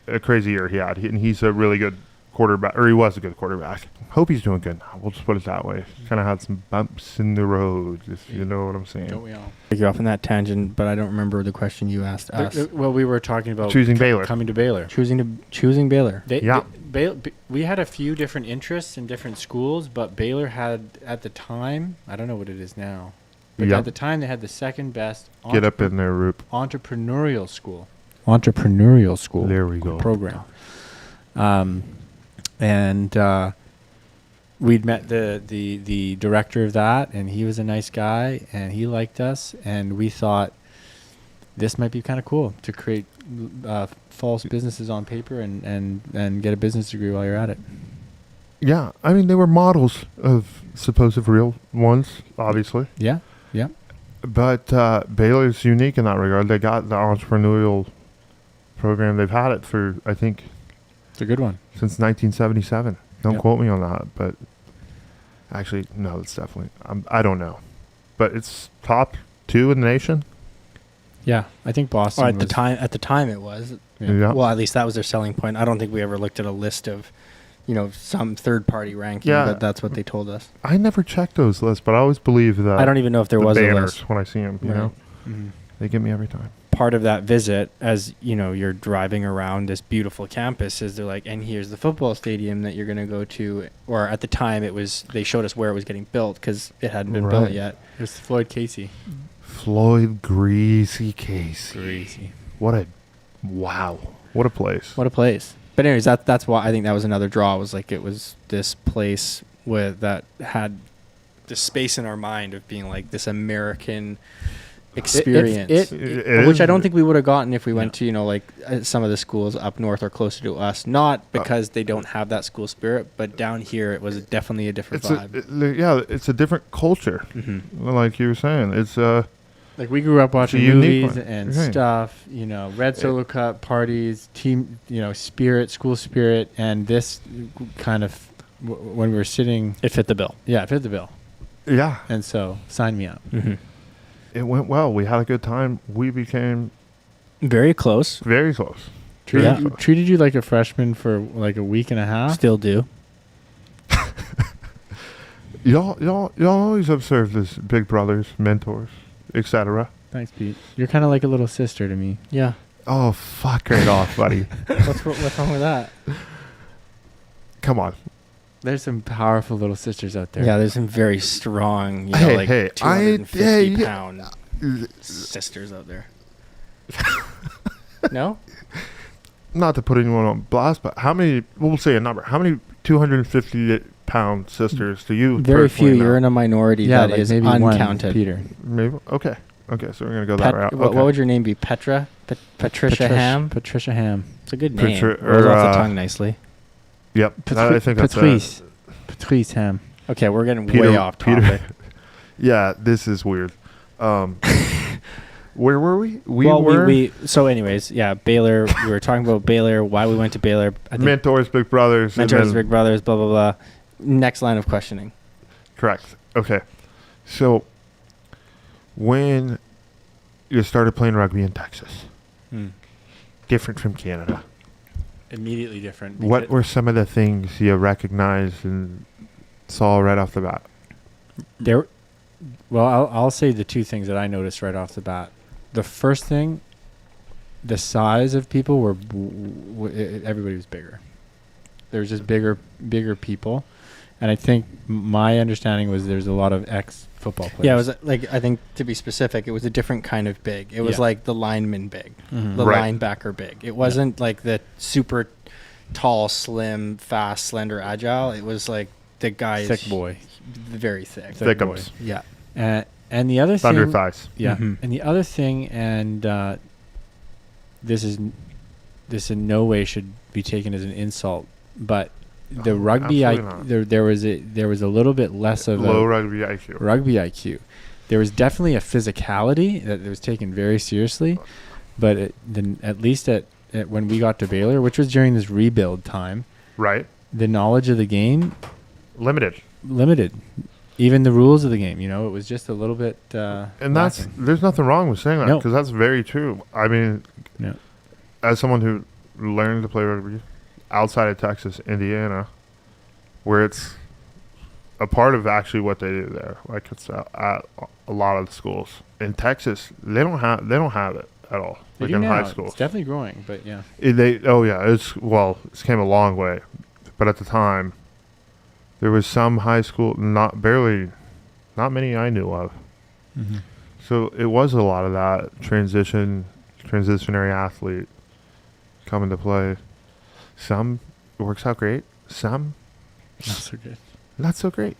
a crazy year he had. And he's a really good quarterback, or he was a good quarterback. Hope he's doing good now. We'll just put it that way. Kind of had some bumps in the road, if you know what I'm saying. Don't we all? Take you off on that tangent, but I don't remember the question you asked us. Well, we were talking about choosing Baylor. Coming to Baylor. Choosing Baylor. We had a few different interests in different schools, but Baylor had, at the time, I don't know what it is now, but at the time they had the second best get up in there, Roop. entrepreneurial school. There we go. Program. And we'd met the director of that, and he was a nice guy, and he liked us, and we thought this might be kind of cool to create false businesses on paper and get a business degree while you're at it. Yeah, I mean, they were models of supposed real ones, obviously. Yeah, yeah. But Baylor's unique in that regard. They got the entrepreneurial program. They've had it for, I think, it's a good one, since 1977. Don't quote me on that, but actually, no, it's definitely, I don't know. But it's top 2 in the nation. Yeah, I think Boston at the time it was. Yeah. Well, at least that was their selling point. I don't think we ever looked at a list of, some third-party ranking, but that's what they told us. I never checked those lists, but I always believe that I don't even know if there was a banners list when I see them, you know? Mm-hmm. They get me every time. part of that visit, as you know, you're driving around this beautiful campus, is they're like, and here's the football stadium that you're going to go to. Or at the time, they showed us where it was getting built because it hadn't been built yet. It was Floyd Casey. Floyd Greasy Casey. Greasy. What a place. What a place. But anyways, that's why I think that was another draw. Was like it was this place that had this space in our mind of being like this American experience, which I don't think we would have gotten if we went to, like some of the schools up north or closer to us. Not because they don't have that school spirit, but down here it was definitely a different vibe. It's a different culture. Mm-hmm. Like you were saying, it's like we grew up watching movies and stuff. Red Solo Cup parties, team, spirit, school spirit, and this kind of when we were sitting, it fit the bill. Yeah, it fit the bill. Yeah, and so sign me up. Mm-hmm. It went well. We had a good time. We became very close. Very close. Treated you like a freshman for like a week and a half. Still do. Y'all always have served as big brothers, mentors, etc. Thanks, Pete. You're kind of like a little sister to me. Yeah. Oh, fuck right off, buddy. What's wrong with that? Come on. There's some powerful little sisters out there. Yeah, there's some very strong, 250-pound sisters out there. No? Not to put anyone on blast, but we'll say a number. How many 250-pound sisters do you Very few. know? You're in a minority that is maybe uncounted. One, Peter. Maybe? Okay, so we're going to go that route. What would your name be? Petra? Patricia Hamm? Patricia Hamm. It's a good name. Rolls off the tongue nicely. Yep. I think that's Patrice Hamm. Okay, we're getting way off topic. Yeah, this is weird. Where were we? So anyways, yeah, Baylor. We were talking about Baylor, why we went to Baylor. Mentors, big brothers. Big brothers, blah, blah, blah. Next line of questioning. Correct. Okay. So when you started playing rugby in Texas, different from Canada. Immediately different. What were some of the things you recognized and saw right off the bat? I'll say the two things that I noticed right off the bat. The first thing, the size of people everybody was bigger. There was just bigger people, and I think my understanding was there's a lot of ex-football players. Yeah, it was like, I think to be specific, it was a different kind of big. It was like the lineman big, the linebacker big. It wasn't like the super tall, slim, fast, slender, agile. It was like the guy thick boy, very thick. Thickums. Yeah. And the other thing, thunder thighs. Yeah. Mm-hmm. And the other thing, and this in no way should be taken as an insult, but the rugby there was a little bit less of low a rugby IQ. Rugby IQ. There was definitely a physicality that was taken very seriously, but at least at when we got to Baylor, which was during this rebuild time, right? The knowledge of the game limited. Even the rules of the game, it was just a little bit. And there's nothing wrong with saying that because that's very true. I mean, as someone who learned to play rugby outside of Texas, Indiana, where it's a part of actually what they do there, like it's at a lot of the schools in Texas, they don't have it at all. Like in high schools, it's definitely growing, but yeah. It's came a long way, but at the time. There was some high school, not many I knew of. Mm-hmm. So it was a lot of that transitionary athlete coming to play. Some it works out great. Some not so great.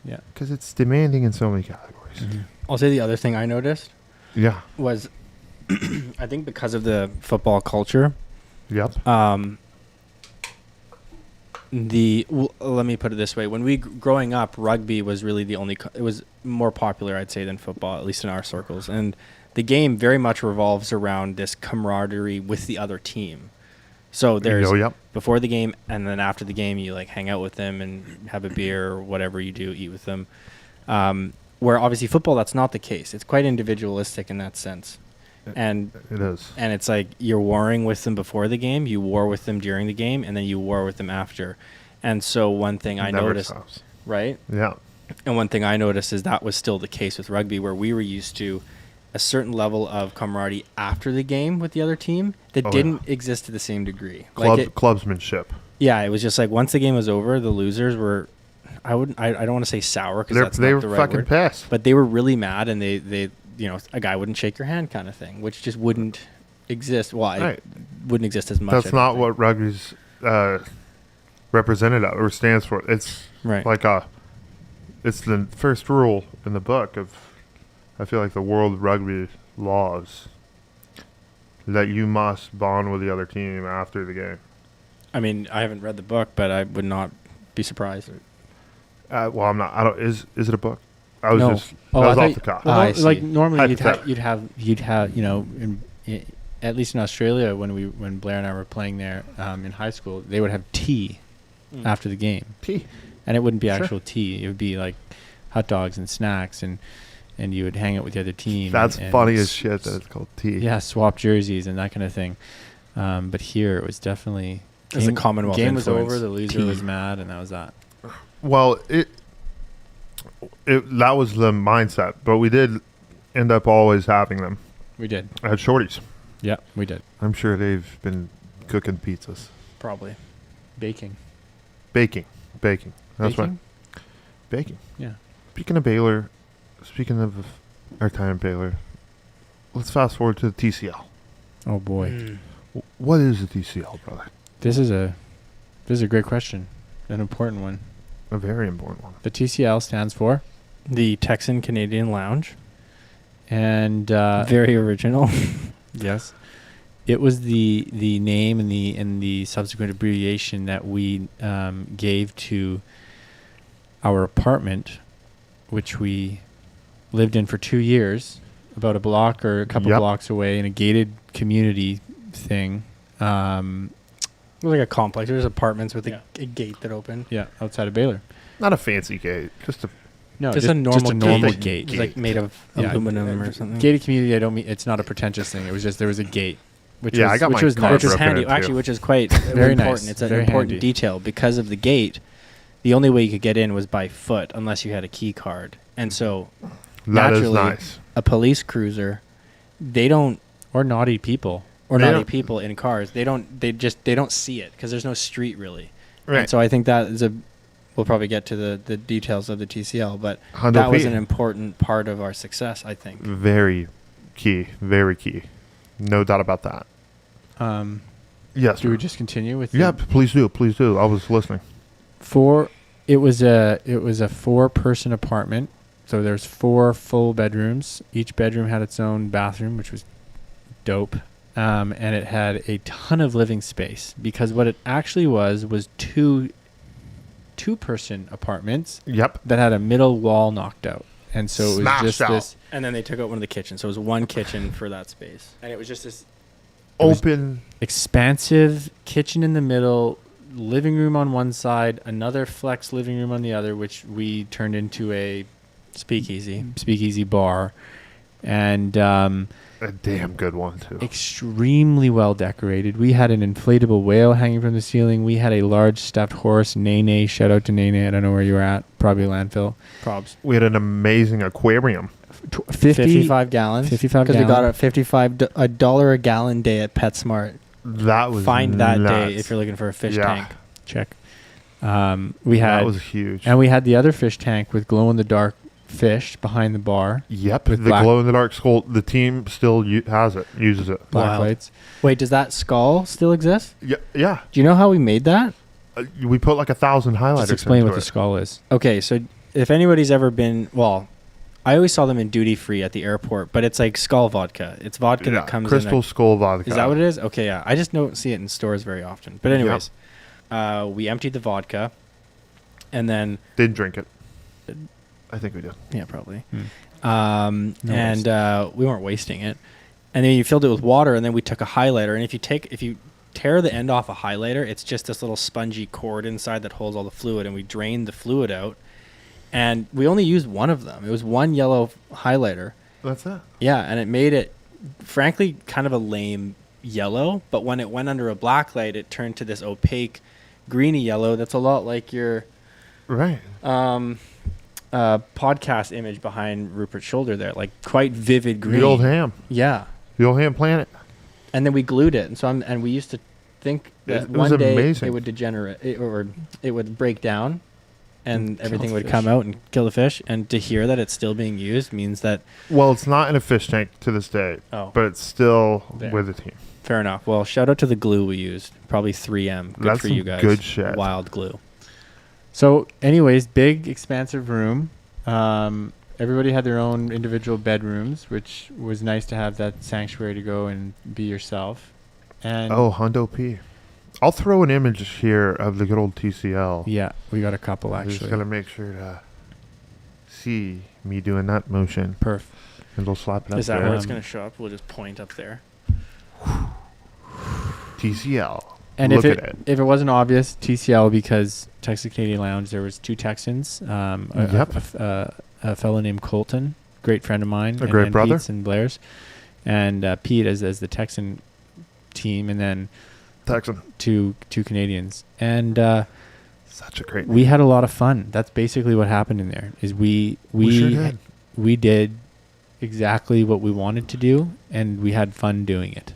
Yeah, because it's demanding in so many categories. Mm-hmm. I'll say the other thing I noticed. Yeah, was I think because of the football culture. Yep. Let me put it this way: when we growing up, rugby was really the only. It was more popular, I'd say, than football, at least in our circles. And the game very much revolves around this camaraderie with the other team. So there's before the game and then after the game, you like hang out with them and have a beer or whatever you do, eat with them. Where obviously football, that's not the case. It's quite individualistic in that sense. And it is. And it's like you're warring with them before the game, you war with them during the game, and then you war with them after. And so one thing I noticed, right? Yeah. And one thing I noticed is that was still the case with rugby, where we were used to a certain level of camaraderie after the game with the other team that didn't exist to the same degree. Clubsmanship. Yeah, it was just like once the game was over, the losers were. I don't want to say sour because they were the right fucking word, pissed. but they were really mad, and they a guy wouldn't shake your hand kind of thing, which just wouldn't exist. Well, it wouldn't exist as much. That's not what rugby's represented or stands for. It's like it's the first rule in the book of, I feel like, the World Rugby laws, that you must bond with the other team after the game. I mean, I haven't read the book, but I would not be surprised. Well, I'm not. I don't. Is it a book? I was No. just. I was off the cuff. Well, like normally you'd have at least in Australia when Blair and I were playing there in high school, they would have tea after the game. Tea. And it wouldn't be actual tea. It would be like hot dogs and snacks, and you would hang out with the other team. That's and funny as shit that it's called tea. Yeah, swap jerseys and that kind of thing. But here it was definitely As a Commonwealth game was influence, over, the loser was mad, and that was that. Well, that was the mindset, but we did end up always having them. We did. At Shorty's. Yeah, we did. I'm sure they've been cooking pizzas. Probably. Baking. That's Baking? right. Baking. Yeah. Speaking of Baylor, speaking of our time at Baylor, let's fast forward to the TCL. Oh boy. What is the TCL, brother? This is a great question. An important one. A very important one. The TCL stands for the Texan Canadian Lounge. And very original. Yes. It was the name and the subsequent abbreviation that we gave to our apartment, which we lived in for 2 years, about a block or a couple blocks away in a gated community thing. It was like a complex. There's apartments with a gate that opened. Yeah, outside of Baylor. Not a fancy gate, just a normal gate. It's like made of aluminum or something. Gated community. I don't mean it's not a pretentious thing. It was just there was a gate. Which I got my car which is handy. Actually, which is quite very important. Nice. It's an very important handy. detail because of the gate. The only way you could get in was by foot unless you had a key card. And so naturally, nice. A police cruiser, they don't, or naughty people in cars. They don't see it because there's no street really. Right. And so I think that is we'll probably get to the details of the TCL, but 100p. that was an important part of our success, I think. Very key. No doubt about that. Yes. Do we just continue with? Yeah, please do. I was listening. It was a 4-person apartment, so there's 4 full bedrooms. Each bedroom had its own bathroom, which was dope, and it had a ton of living space because what it actually was two-person apartments. Yep. That had a middle wall knocked out, and so it was just this. And then they took out one of the kitchens, so it was one kitchen for that space, and it was just this open, expansive kitchen in the middle, living room on one side, another flex living room on the other, which we turned into a speakeasy bar, and a damn good one too. Extremely well decorated. We had an inflatable whale hanging from the ceiling. We had a large stuffed horse, Nene. Shout out to Nene. I don't know where you were at. Probably landfill. Probs. We had an amazing aquarium. 55 gallons. 55 because we got a $55 a gallon day at PetSmart. That was that nuts. day if you're looking for a fish tank. Check. That was huge. And we had the other fish tank with glow in the dark fish behind the bar. Yep, the glow in the dark skull. The team still uses it. Black lights. Wait, does that skull still exist? Yeah. Do you know how we made that? We put like 1,000 highlighters. Just explain into what the skull is. Okay, so if anybody's ever been, I always saw them in duty free at the airport, but it's like Skull vodka. It's vodka that comes Crystal in Skull vodka. Is that what it is? Okay, yeah. I just don't see it in stores very often. But anyways, we emptied the vodka, and then didn't drink it. I think we did. Yeah, probably. No we weren't wasting it. And then you filled it with water, and then we took a highlighter. And if you tear the end off a highlighter, it's just this little spongy cord inside that holds all the fluid, and we drained the fluid out. And we only used one of them. It was one yellow highlighter. That's it. Yeah, and it made it, frankly, kind of a lame yellow. But when it went under a black light, it turned to this opaque, greeny yellow that's a lot like your... Right. podcast image behind Rupert's shoulder there, like quite vivid green. The old Hamm. Yeah. The old Hamm Planet. And then we glued it, and we used to think that It was one day amazing. it would degenerate, or it would break down, and everything would fish. come out and kill the fish. And to hear that it's still being used means that Well, it's not in a fish tank to this day, but it's still There. with the team. fair enough. Well, shout out to the glue we used, probably 3M. Good That's for some you guys. good shit. Wild glue. So, anyways, big, expansive room. Everybody had their own individual bedrooms, which was nice to have that sanctuary to go and be yourself. And Hundo P. I'll throw an image here of the good old TCL. yeah, we got a couple I'm just actually. going to make sure to see me doing that motion. Perf. And we'll slap it up Is that there. where it's going to show up? We'll just point up there. TCL. And Look if at it. if it wasn't obvious, TCL, because Texas Canadian Lounge, there was 2 Texans. A fellow named Colton, great friend of mine, A great brother. Pete's and Blair's, and Pete as the Texan team, and then Texan. two Canadians, and Such a great we had a lot of fun. That's basically what happened in there. Is we sure did. we did exactly what we wanted to do, and we had fun doing it.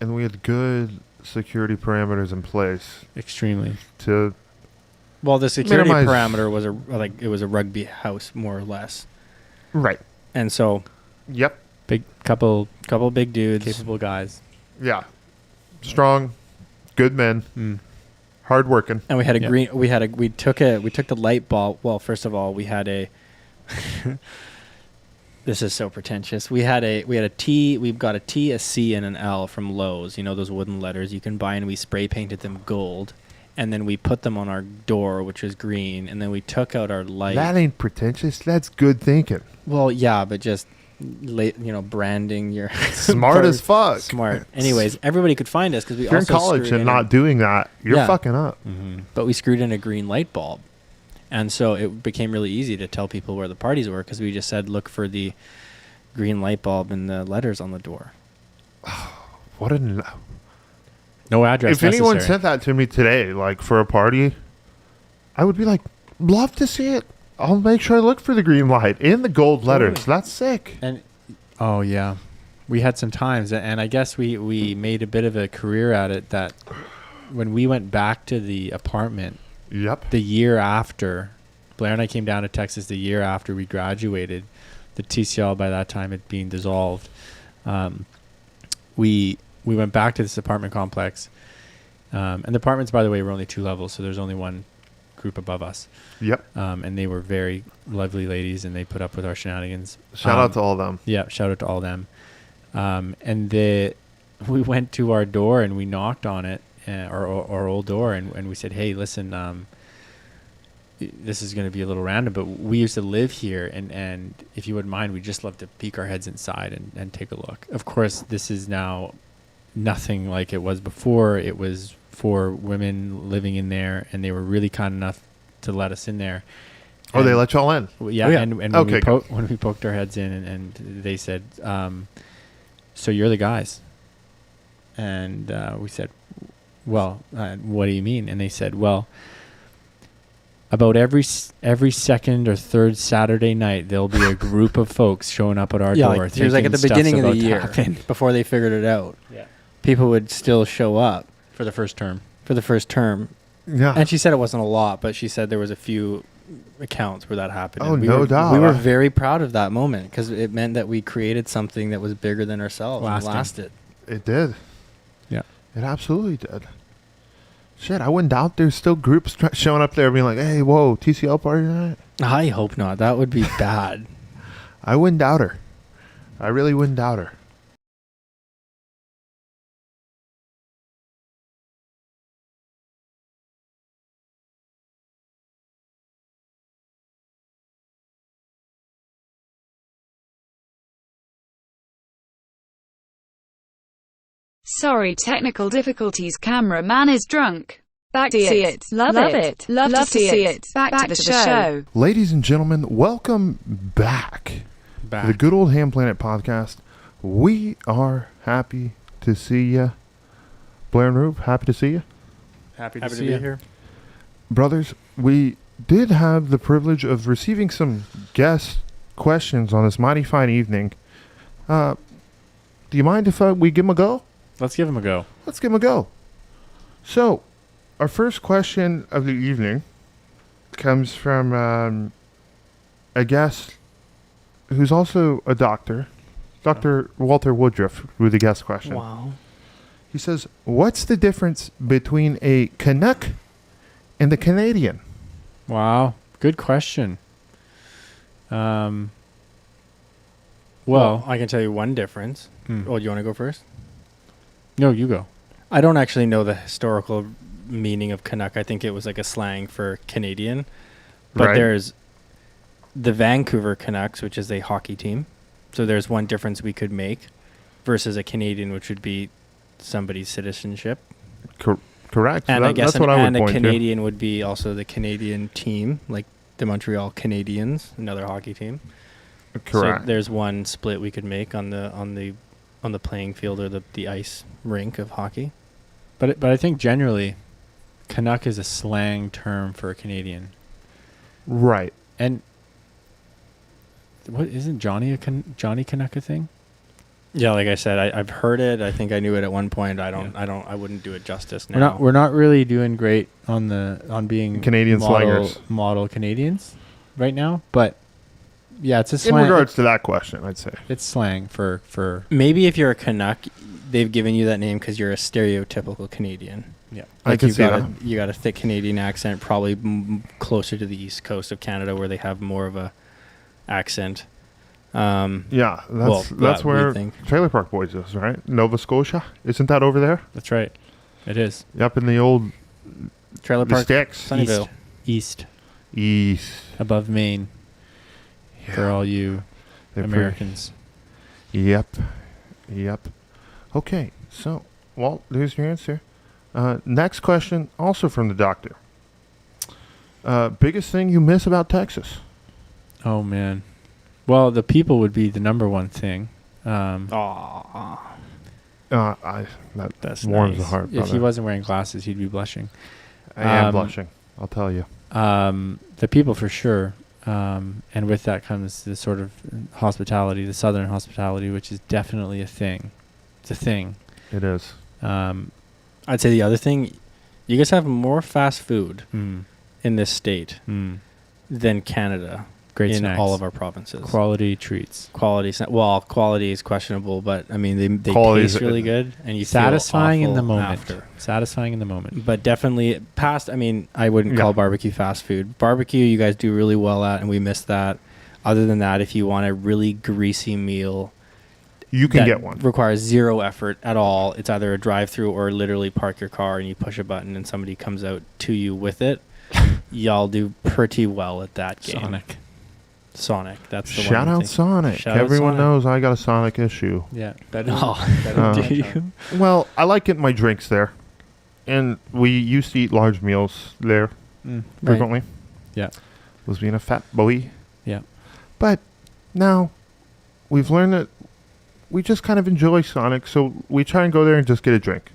And we had good security parameters in place Extremely. to Well, the security Minimize- parameter was a rugby house, more or less. right. And so, Yep. Big couple big dudes. capable guys. Yeah. Strong, good men, hardworking. And we had a Yeah. green. We took the light bulb. Well, first of all, we had a. This is so pretentious. We had a T. We've got a T, a C, and an L from Lowe's. You know those wooden letters you can buy, and we spray painted them gold, and then we put them on our door, which was green, and then we took out our light. That ain't pretentious. That's good thinking. Well, yeah, but just branding your Smart as fuck. Smart. Anyways, everybody could find us because we If you're in also college screwed and in not doing that, you're Yeah. fucking up. But we screwed in a green light bulb. And so it became really easy to tell people where the parties were because we just said, look for the green light bulb and the letters on the door. What a No address If anyone necessary. sent that to me today, like for a party, I would be like, love to see it. I'll make sure I look for the green light and the gold letters. That's sick. And oh yeah, we had some times, and I guess we made a bit of a career at it. That when we went back to the apartment, Yep. the year after Blair and I came down to Texas, the year after we graduated, the TCL by that time had been dissolved. We went back to this apartment complex, and the apartments, by the way, were only 2 levels, so there's only one group above us. Yep. And they were very lovely ladies, and they put up with our shenanigans. Shout out to all of them. Yeah, shout out to all them. And we went to our door and we knocked on it, our old door, and we said, hey, listen, this is going to be a little random, but we used to live here, and if you wouldn't mind, we'd just love to peek our heads inside and take a look. Of course, this is now nothing like it was before. It was 4 women living in there, and they were really kind enough to let us in there. Oh, they let y'all in? Yeah, Oh, yeah. and when, Okay, when we poked our heads in, and they said, so you're the guys. And we said, well, what do you mean? And they said, well, about every second or third Saturday night, there'll be a group of folks showing up at our door. Like, it was like at the beginning of the year, before they figured it out. Yeah. People would still show up. For the first term. Yeah. And she said it wasn't a lot, but she said there was a few accounts where that happened. Oh, and no doubt. We were very proud of that moment because it meant that we created something that was bigger than ourselves and Lasting. lasted. It did. Yeah. It absolutely did. Shit, I wouldn't doubt there's still groups showing up there being like, hey, whoa, TCL party tonight? I hope not. That would be bad. I wouldn't doubt her. I really wouldn't doubt her. Sorry, technical difficulties. Cameraman is drunk. Back to see it. Love it. Love to see it. Back to the show. Ladies and gentlemen, welcome back to the good old Hamm Planet Podcast. We are happy to see you. Blair and Rube, happy to see you. Happy to see be you. here. Brothers, we did have the privilege of receiving some guest questions on this mighty fine evening. Do you mind if we give them a go? Let's give them a go. Let's give them a go. So, our first question of the evening comes from a guest who's also a doctor, Dr. Walter Woodruff, with the guest question. Wow. He says, what's the difference between a Canuck and a Canadian? Wow. Good question. Well, I can tell you one difference. Oh, do you want to go first? No, you go. I don't actually know the historical meaning of Canuck. I think it was like a slang for Canadian. But there's the Vancouver Canucks, which is a hockey team. So there's one difference we could make versus a Canadian, which would be somebody's citizenship. Correct. And So I guess that's what I would a point Canadian would be also the Canadian team, like the Montreal Canadiens, another hockey team. Correct. So there's one split we could make on the playing field or the ice rink of hockey. But I think generally, Canuck is a slang term for a Canadian. Right. And what isn't Johnny Canuck a thing? Yeah, like I said, I've heard it. I think I knew it at one point. I wouldn't do it justice now. We're not really doing great on being Canadian slangers, model Canadians right now. But yeah, it's a slang. In regards to that question, I'd say it's slang for. Maybe if you're a Canuck, they've given you that name because you're a stereotypical Canadian. Yeah, like I can see that. You got a thick Canadian accent, probably closer to the east coast of Canada, where they have more of a accent. Yeah, that's where Trailer Park Boys is, right? Nova Scotia, isn't that over there? That's right, it is. Yep, in the old Trailer Park, sticks. Sunnyvale, east, above Maine. Yeah. For all you Americans. Yep. Okay, so Walt, there's your answer. Next question, also from the doctor. Biggest thing you miss about Texas? Oh man. Well, the people would be the number one thing. That's warms the heart. If he wasn't wearing glasses, he'd be blushing. I am blushing, I'll tell you. The people for sure. And with that comes the sort of hospitality, the southern hospitality, which is definitely a thing. It's a thing. It is. I'd say the other thing, you guys have more fast food in this state than Canada. Great in snacks. All of our provinces. Quality treats. Quality is questionable, but I mean they taste really good, and you satisfying feel in the moment. After. Satisfying in the moment. But definitely past. I mean, I wouldn't call barbecue fast food. Barbecue, you guys do really well at, and we miss that. Other than that, if you want a really greasy meal, you can get one. Requires zero effort at all. It's either a drive-through or literally park your car and you push a button and somebody comes out to you with it. Y'all do pretty well at that game. Sonic. That's the Shout one. Out Sonic. Everyone knows I got a Sonic issue. Yeah. Do you? Well, I like getting my drinks there. And we used to eat large meals there frequently. Right. Yeah. Was being a fat boy. Yeah. But now we've learned that we just kind of enjoy Sonic, so we try and go there and just get a drink.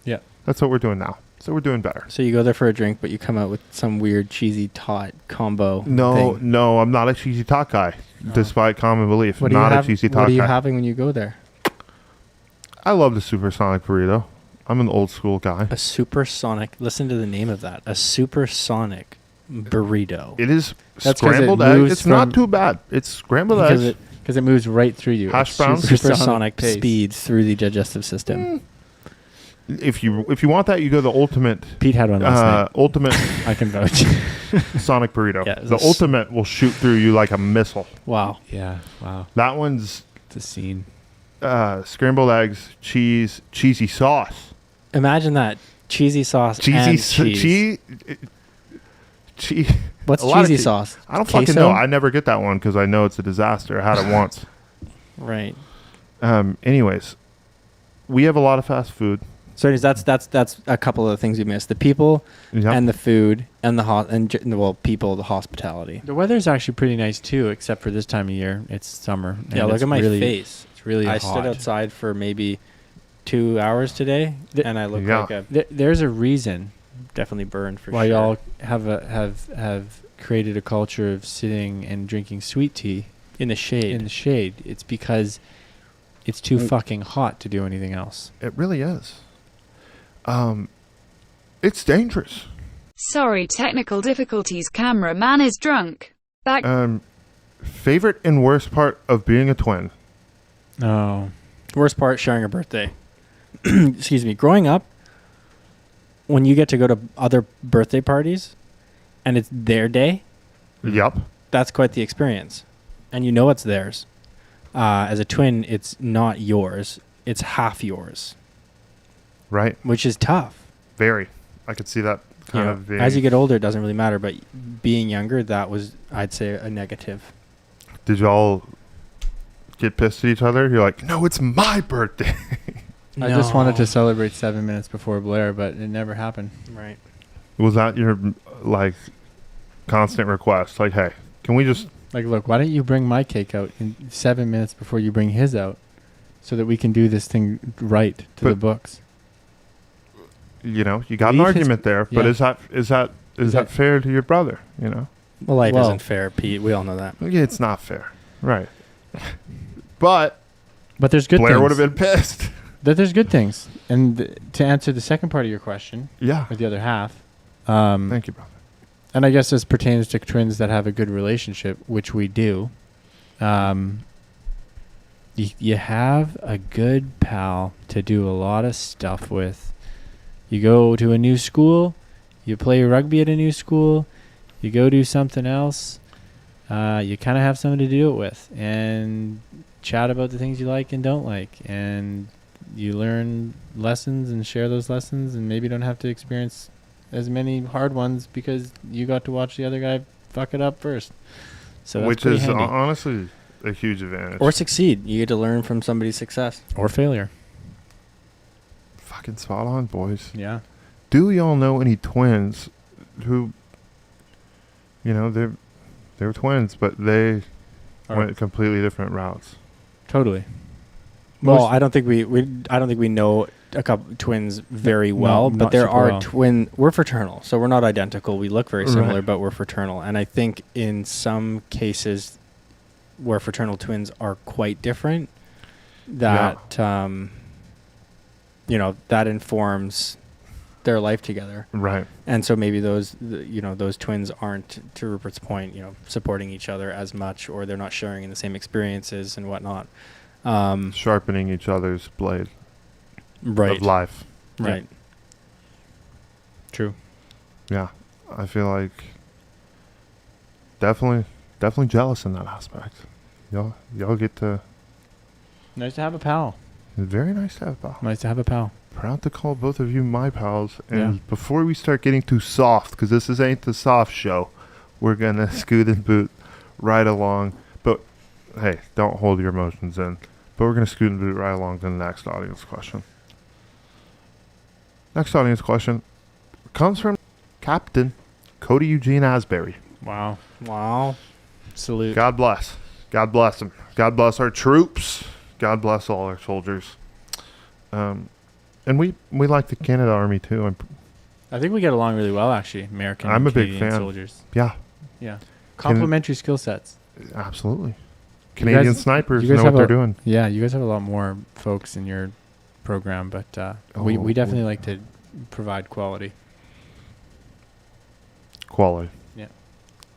Yeah. That's what we're doing now. So we're doing better. So you go there for a drink, but you come out with some weird cheesy tot combo. No, I'm not a cheesy tot guy, despite common belief. What not a cheesy tot guy. What are you having when you go there? I love the supersonic burrito. I'm an old school guy. A supersonic. Listen to the name of that. A supersonic burrito. It is scrambled eggs. It's not too bad. It's scrambled eggs. Because it moves right through you. Hash browns. Supersonic speed through the digestive system. If you want that, you go to the ultimate. Pete had one last night. Ultimate. I can vouch. Sonic burrito. Yeah, the ultimate will shoot through you like a missile. Wow. Yeah. Wow. That one's. It's a scene. Scrambled eggs, cheese, cheesy sauce. Imagine that cheesy sauce. Cheese. What's cheesy sauce? I don't fucking know. I never get that one because I know it's a disaster. I had it once. Right. Anyways, we have a lot of fast food. So that's a couple of the things we missed: the people and the food and the hospitality. The weather's actually pretty nice too, except for this time of year. It's summer. Yeah, look at my face. It's really hot. I stood outside for maybe 2 hours today, and I look like a. There's a reason definitely burned for Why sure. y'all have created a culture of sitting and drinking sweet tea in the shade. in the shade. It's because it's too fucking hot to do anything else. It really is. It's dangerous. Sorry, technical difficulties. Cameraman is drunk. Back. Favorite and worst part of being a twin? Oh. Worst part, sharing a birthday. Excuse me. Growing up, when you get to go to other birthday parties and it's their day, Yup. that's quite the experience. And you know it's theirs. As a twin, it's not yours. It's half yours. Right. Which is tough. Very. I could see that kind of being. As you get older, it doesn't really matter. But being younger, that was, I'd say, a negative. Did y'all get pissed at each other? You're like, no, it's my birthday. I just wanted to celebrate 7 minutes before Blair, but it never happened. Right. Was that your, like, constant request? Like, hey, can we just... Like, look, why don't you bring my cake out in 7 minutes before you bring his out so that we can do this thing right to the books? You know, you got an Leave argument there, but yeah. is that fair to your brother, you know? Well, life isn't fair, Pete. We all know that. Yeah, it's not fair. Right. But there's good Blair things. would have been pissed. That there's good things. And to answer the second part of your question, yeah, or the other half, thank you, brother. And I guess this pertains to twins that have a good relationship, which we do. You have a good pal to do a lot of stuff with. You go to a new school, you play rugby at a new school, you go do something else, you kind of have someone to do it with and chat about the things you like and don't like, and you learn lessons and share those lessons, and maybe don't have to experience as many hard ones because you got to watch the other guy fuck it up first. So that's which pretty is handy. honestly a huge advantage. Or succeed. You get to learn from somebody's success. Or failure. Fucking spot on, boys. Yeah. Do y'all know any twins who, you know, they're twins, but they went completely different routes? Totally. Well, I don't think we know a couple twins very well, but there are we're fraternal, so we're not identical. We look very similar, but we're fraternal. And I think in some cases where fraternal twins are quite different, that that informs their life together. Right. And so maybe those twins aren't, to Rupert's point, supporting each other as much, or they're not sharing in the same experiences and whatnot. Sharpening each other's blade of life. Right. Yeah. True. Yeah. I feel like definitely jealous in that aspect. Y'all get to... Nice to have a pal. Very nice to have a pal. Nice to have a pal. Proud to call both of you my pals. And before we start getting too soft, because this ain't the soft show, we're going to scoot and boot right along. But, hey, don't hold your emotions in. But we're going to scoot and boot right along to the next audience question. Next audience question comes from Captain Cody Eugene Asbury. Wow. Salute. God bless. God bless them. God bless our troops. God bless all our soldiers. And we like the Canada Army too. I think we get along really well, actually. American I'm and a big Canadian fan. soldiers. Yeah. Yeah. Complementary skill sets. Absolutely. Canadian snipers know what have they're doing. Yeah, you guys have a lot more folks in your program, but we definitely like to provide quality. Quality. Yeah.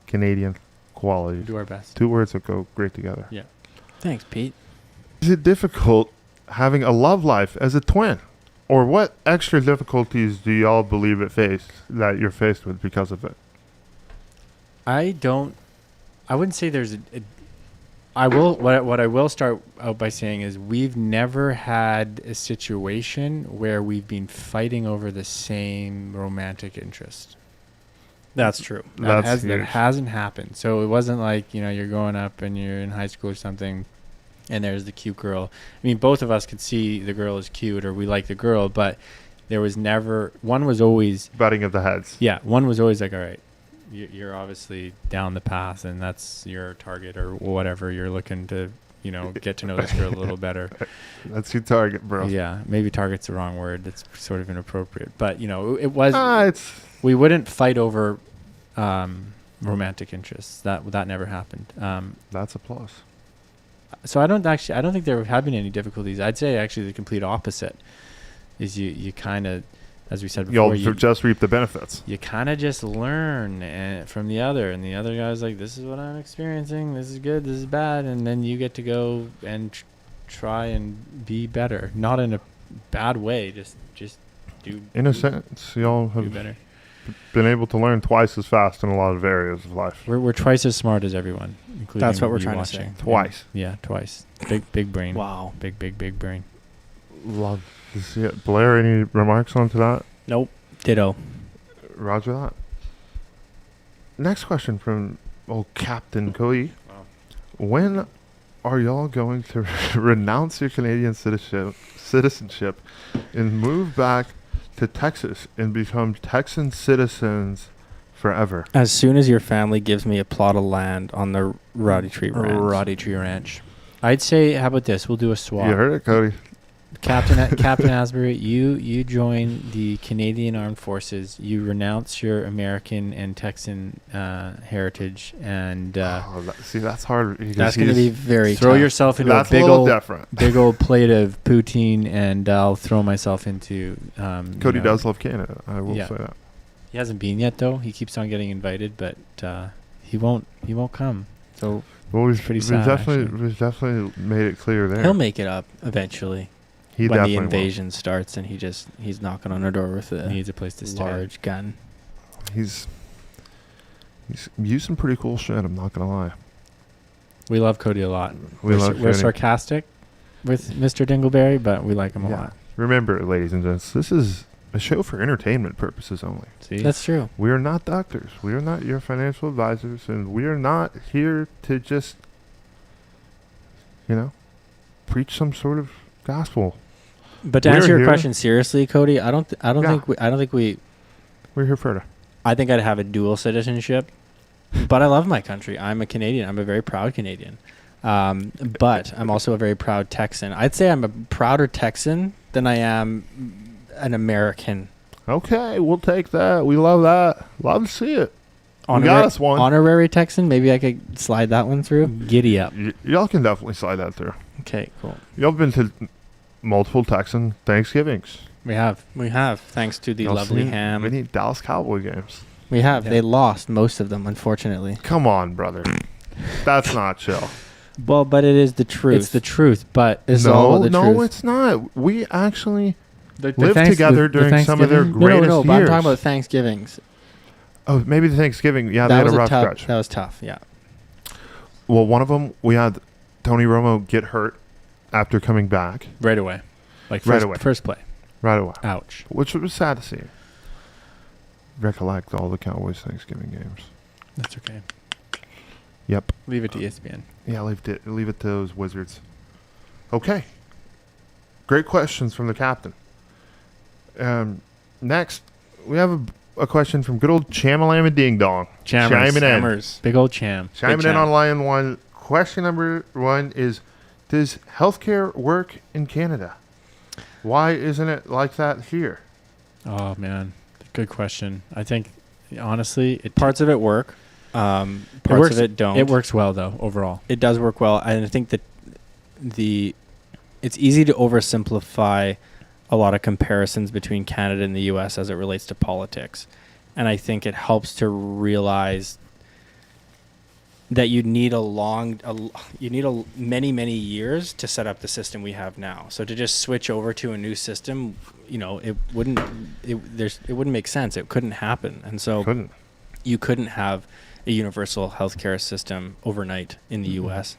Canadian quality. We do our best. 2 words that go great together. Yeah. Thanks, Pete. Is it difficult having a love life as a twin? Or what extra difficulties do y'all believe that you're faced with because of it? I wouldn't say there's what I will start out by saying is we've never had a situation where we've been fighting over the same romantic interest. That's true. That hasn't happened. So it wasn't like, you're growing up and you're in high school or something and there's the cute girl. I mean, both of us could see the girl is cute or we like the girl, but there was never, one was always butting of the heads. Yeah. One was always like, all right, you're obviously down the path and that's your target or whatever you're looking to get to know this girl a little better. That's your target, bro. Yeah, maybe target's the wrong word. That's sort of inappropriate. But it was. We wouldn't fight over romantic interests. That never happened. That's a plus. So I don't think there have been any difficulties. I'd say actually the complete opposite is you kind of, as we said before, you'll just reap the benefits. You kind of just learn from the other, and the other guy's like, this is what I'm experiencing, this is good, this is bad, and then you get to go and try and be better, not in a bad way, just do. In a sense, y'all have better. Been able to learn twice as fast in a lot of areas of life. We're twice as smart as everyone, including that's what we're trying watching. to say. Twice. Yeah, twice. Big brain. Wow. Big brain. Love to see it. Blair, any remarks onto that? Nope. Ditto. Roger that. Next question from old Captain Cody. Wow. When are y'all going to renounce your Canadian citizenship and move back to Texas and become Texan citizens forever? As soon as your family gives me a plot of land on the Roddy Tree Ranch. I'd say, how about this? We'll do a swap. You heard it, Cody. Captain Asbury, you join the Canadian Armed Forces. You renounce your American and Texan heritage, and see, that's hard. That's going to be very throw tough. yourself into that's a different. big old plate of poutine, and I'll throw myself into. Cody does love Canada. I will say that. He hasn't been yet, though. He keeps on getting invited, but he won't come. So we've pretty sad. We've definitely made it clear there. He'll make it up eventually. When the invasion starts and he's knocking on our door with he needs a place to stay. Large gun. He's used some pretty cool shit, I'm not gonna lie. We love Cody a lot. We're sarcastic with Mr. Dingleberry, but we like him a lot. Remember, ladies and gents, this is a show for entertainment purposes only. See? That's true. We are not doctors. We are not your financial advisors, and we are not here to just preach some sort of gospel. But to answer your question seriously, Cody, I don't think we. We're here for it. I think I'd have a dual citizenship, but I love my country. I'm a Canadian. I'm a very proud Canadian, but I'm also a very proud Texan. I'd say I'm a prouder Texan than I am an American. Okay, we'll take that. We love that. Love to see it. We got us one. Honorary Texan. Maybe I could slide that one through. Giddy up. Y'all can definitely slide that through. Okay, cool. Y'all been to multiple Texan Thanksgivings. We have, thanks to the lovely Hamm. Many Dallas Cowboy games. We have. Yeah. They lost most of them, unfortunately. Come on, brother. That's not chill. Well, but it is the truth. It's the truth, but it's all the truth. No, it's not. We actually lived together during some of their greatest years. But I'm talking about Thanksgivings. Oh, maybe the Thanksgiving. Yeah, they had a rough stretch. That was tough, yeah. Well, one of them, we had Tony Romo get hurt after coming back. Right away. First play. Right away. Ouch. Which was sad to see. Recollect all the Cowboys Thanksgiving games. That's okay. Yep. Leave it to ESPN. Yeah, leave it to those Wizards. Okay. Great questions from the captain. Next, we have a question from good old Chamalama Ding Dong. Chammers. Big old Cham. Chiming in on line one. Question number one is, does healthcare work in Canada? Why isn't it like that here? Oh, man. Good question. I think, honestly, parts of it work. Parts of it don't. It works well, though, overall. It does work well. And I think that it's easy to oversimplify a lot of comparisons between Canada and the U.S. as it relates to politics. And I think it helps to realize that you need many years to set up the system we have now. So to just switch over to a new system, it wouldn't make sense. It couldn't happen. And so you couldn't have a universal healthcare system overnight in the U.S.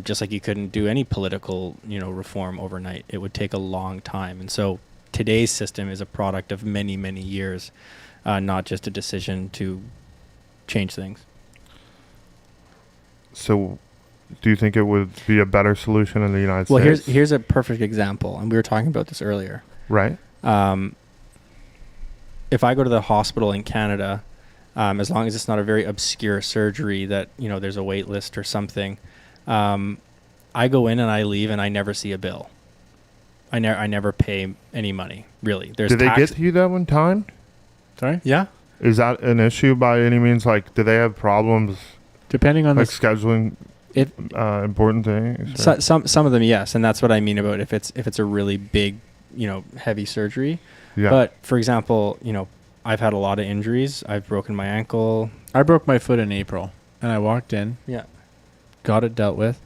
Just like you couldn't do any political, reform overnight. It would take a long time. And so today's system is a product of many years, not just a decision to change things. So do you think it would be a better solution in the United States? Well, here's a perfect example, and we were talking about this earlier. Right. If I go to the hospital in Canada, as long as it's not a very obscure surgery that, there's a wait list or something, I go in and I leave and I never see a bill. I never pay any money, really. There's Did they tax- get to you that one time? Sorry? Yeah. Is that an issue by any means? Like, do they have problems Depending on like the scheduling important things? or- Some of them, yes, and that's what I mean about if it's a really big, heavy surgery. Yeah. But for example, I've had a lot of injuries. I've broken my ankle. I broke my foot in April, and I walked in. Yeah. Got it dealt with.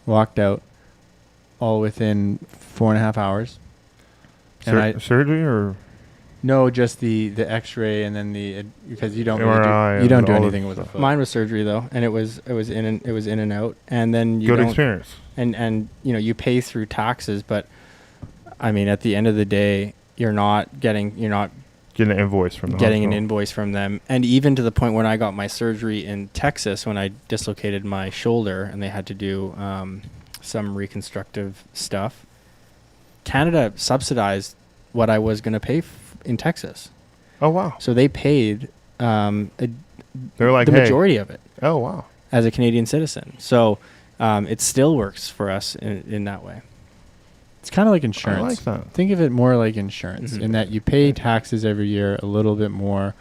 Walked out. All within 4.5 hours. Surgery or no, just the X-ray and then because you don't MRI you don't and do all anything that with a stuff. foot. Mine was surgery though, and it was in and out, and then you good don't- experience. and you pay through taxes, but I mean at the end of the day, you're not getting Getting an invoice from the getting an hospital. invoice from them. And even to the point when I got my surgery in Texas, when I dislocated my shoulder and they had to do some reconstructive stuff, Canada subsidized what I was going to pay in Texas. Oh, wow. So they paid They're like, the hey. majority of it. Oh, wow. As a Canadian citizen. So it still works for us in that way. It's kind of like insurance. I like that. Think of it more like insurance Mhm. in that you pay taxes every year a little bit more,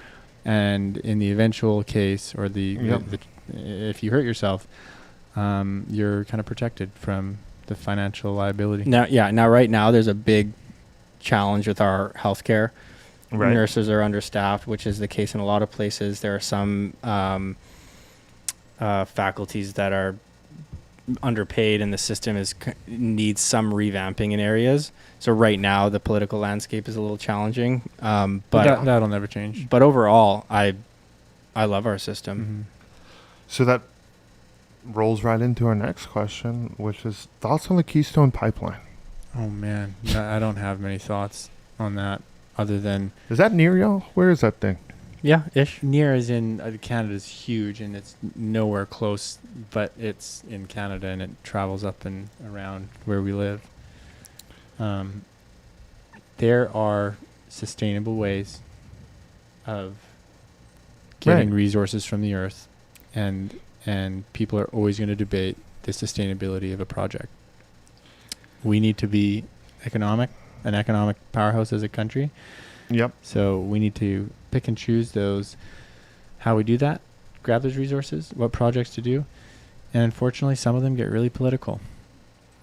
and in the eventual case or Yep. if you hurt yourself, you're kind of protected from the financial liability. Now right now there's a big challenge with our healthcare. Right. Nurses are understaffed, which is the case in a lot of places. There are some faculties that are underpaid, and the system needs some revamping in areas. So right now the political landscape is a little challenging, but that'll never change. But overall, I love our system. Mm-hmm. So that rolls right into our next question, which is thoughts on the Keystone Pipeline. Oh man, I don't have many thoughts on that other than Is that near y'all? Where is that thing? Yeah, ish. near as in Canada's huge and it's nowhere close, but it's in Canada and it travels up and around where we live. There are sustainable ways of getting Right. resources from the earth, and people are always going to debate the sustainability of a project. We need to be an economic powerhouse as a country. Yep. So we need to pick and choose how we do that, grab those resources, what projects to do. And unfortunately, some of them get really political.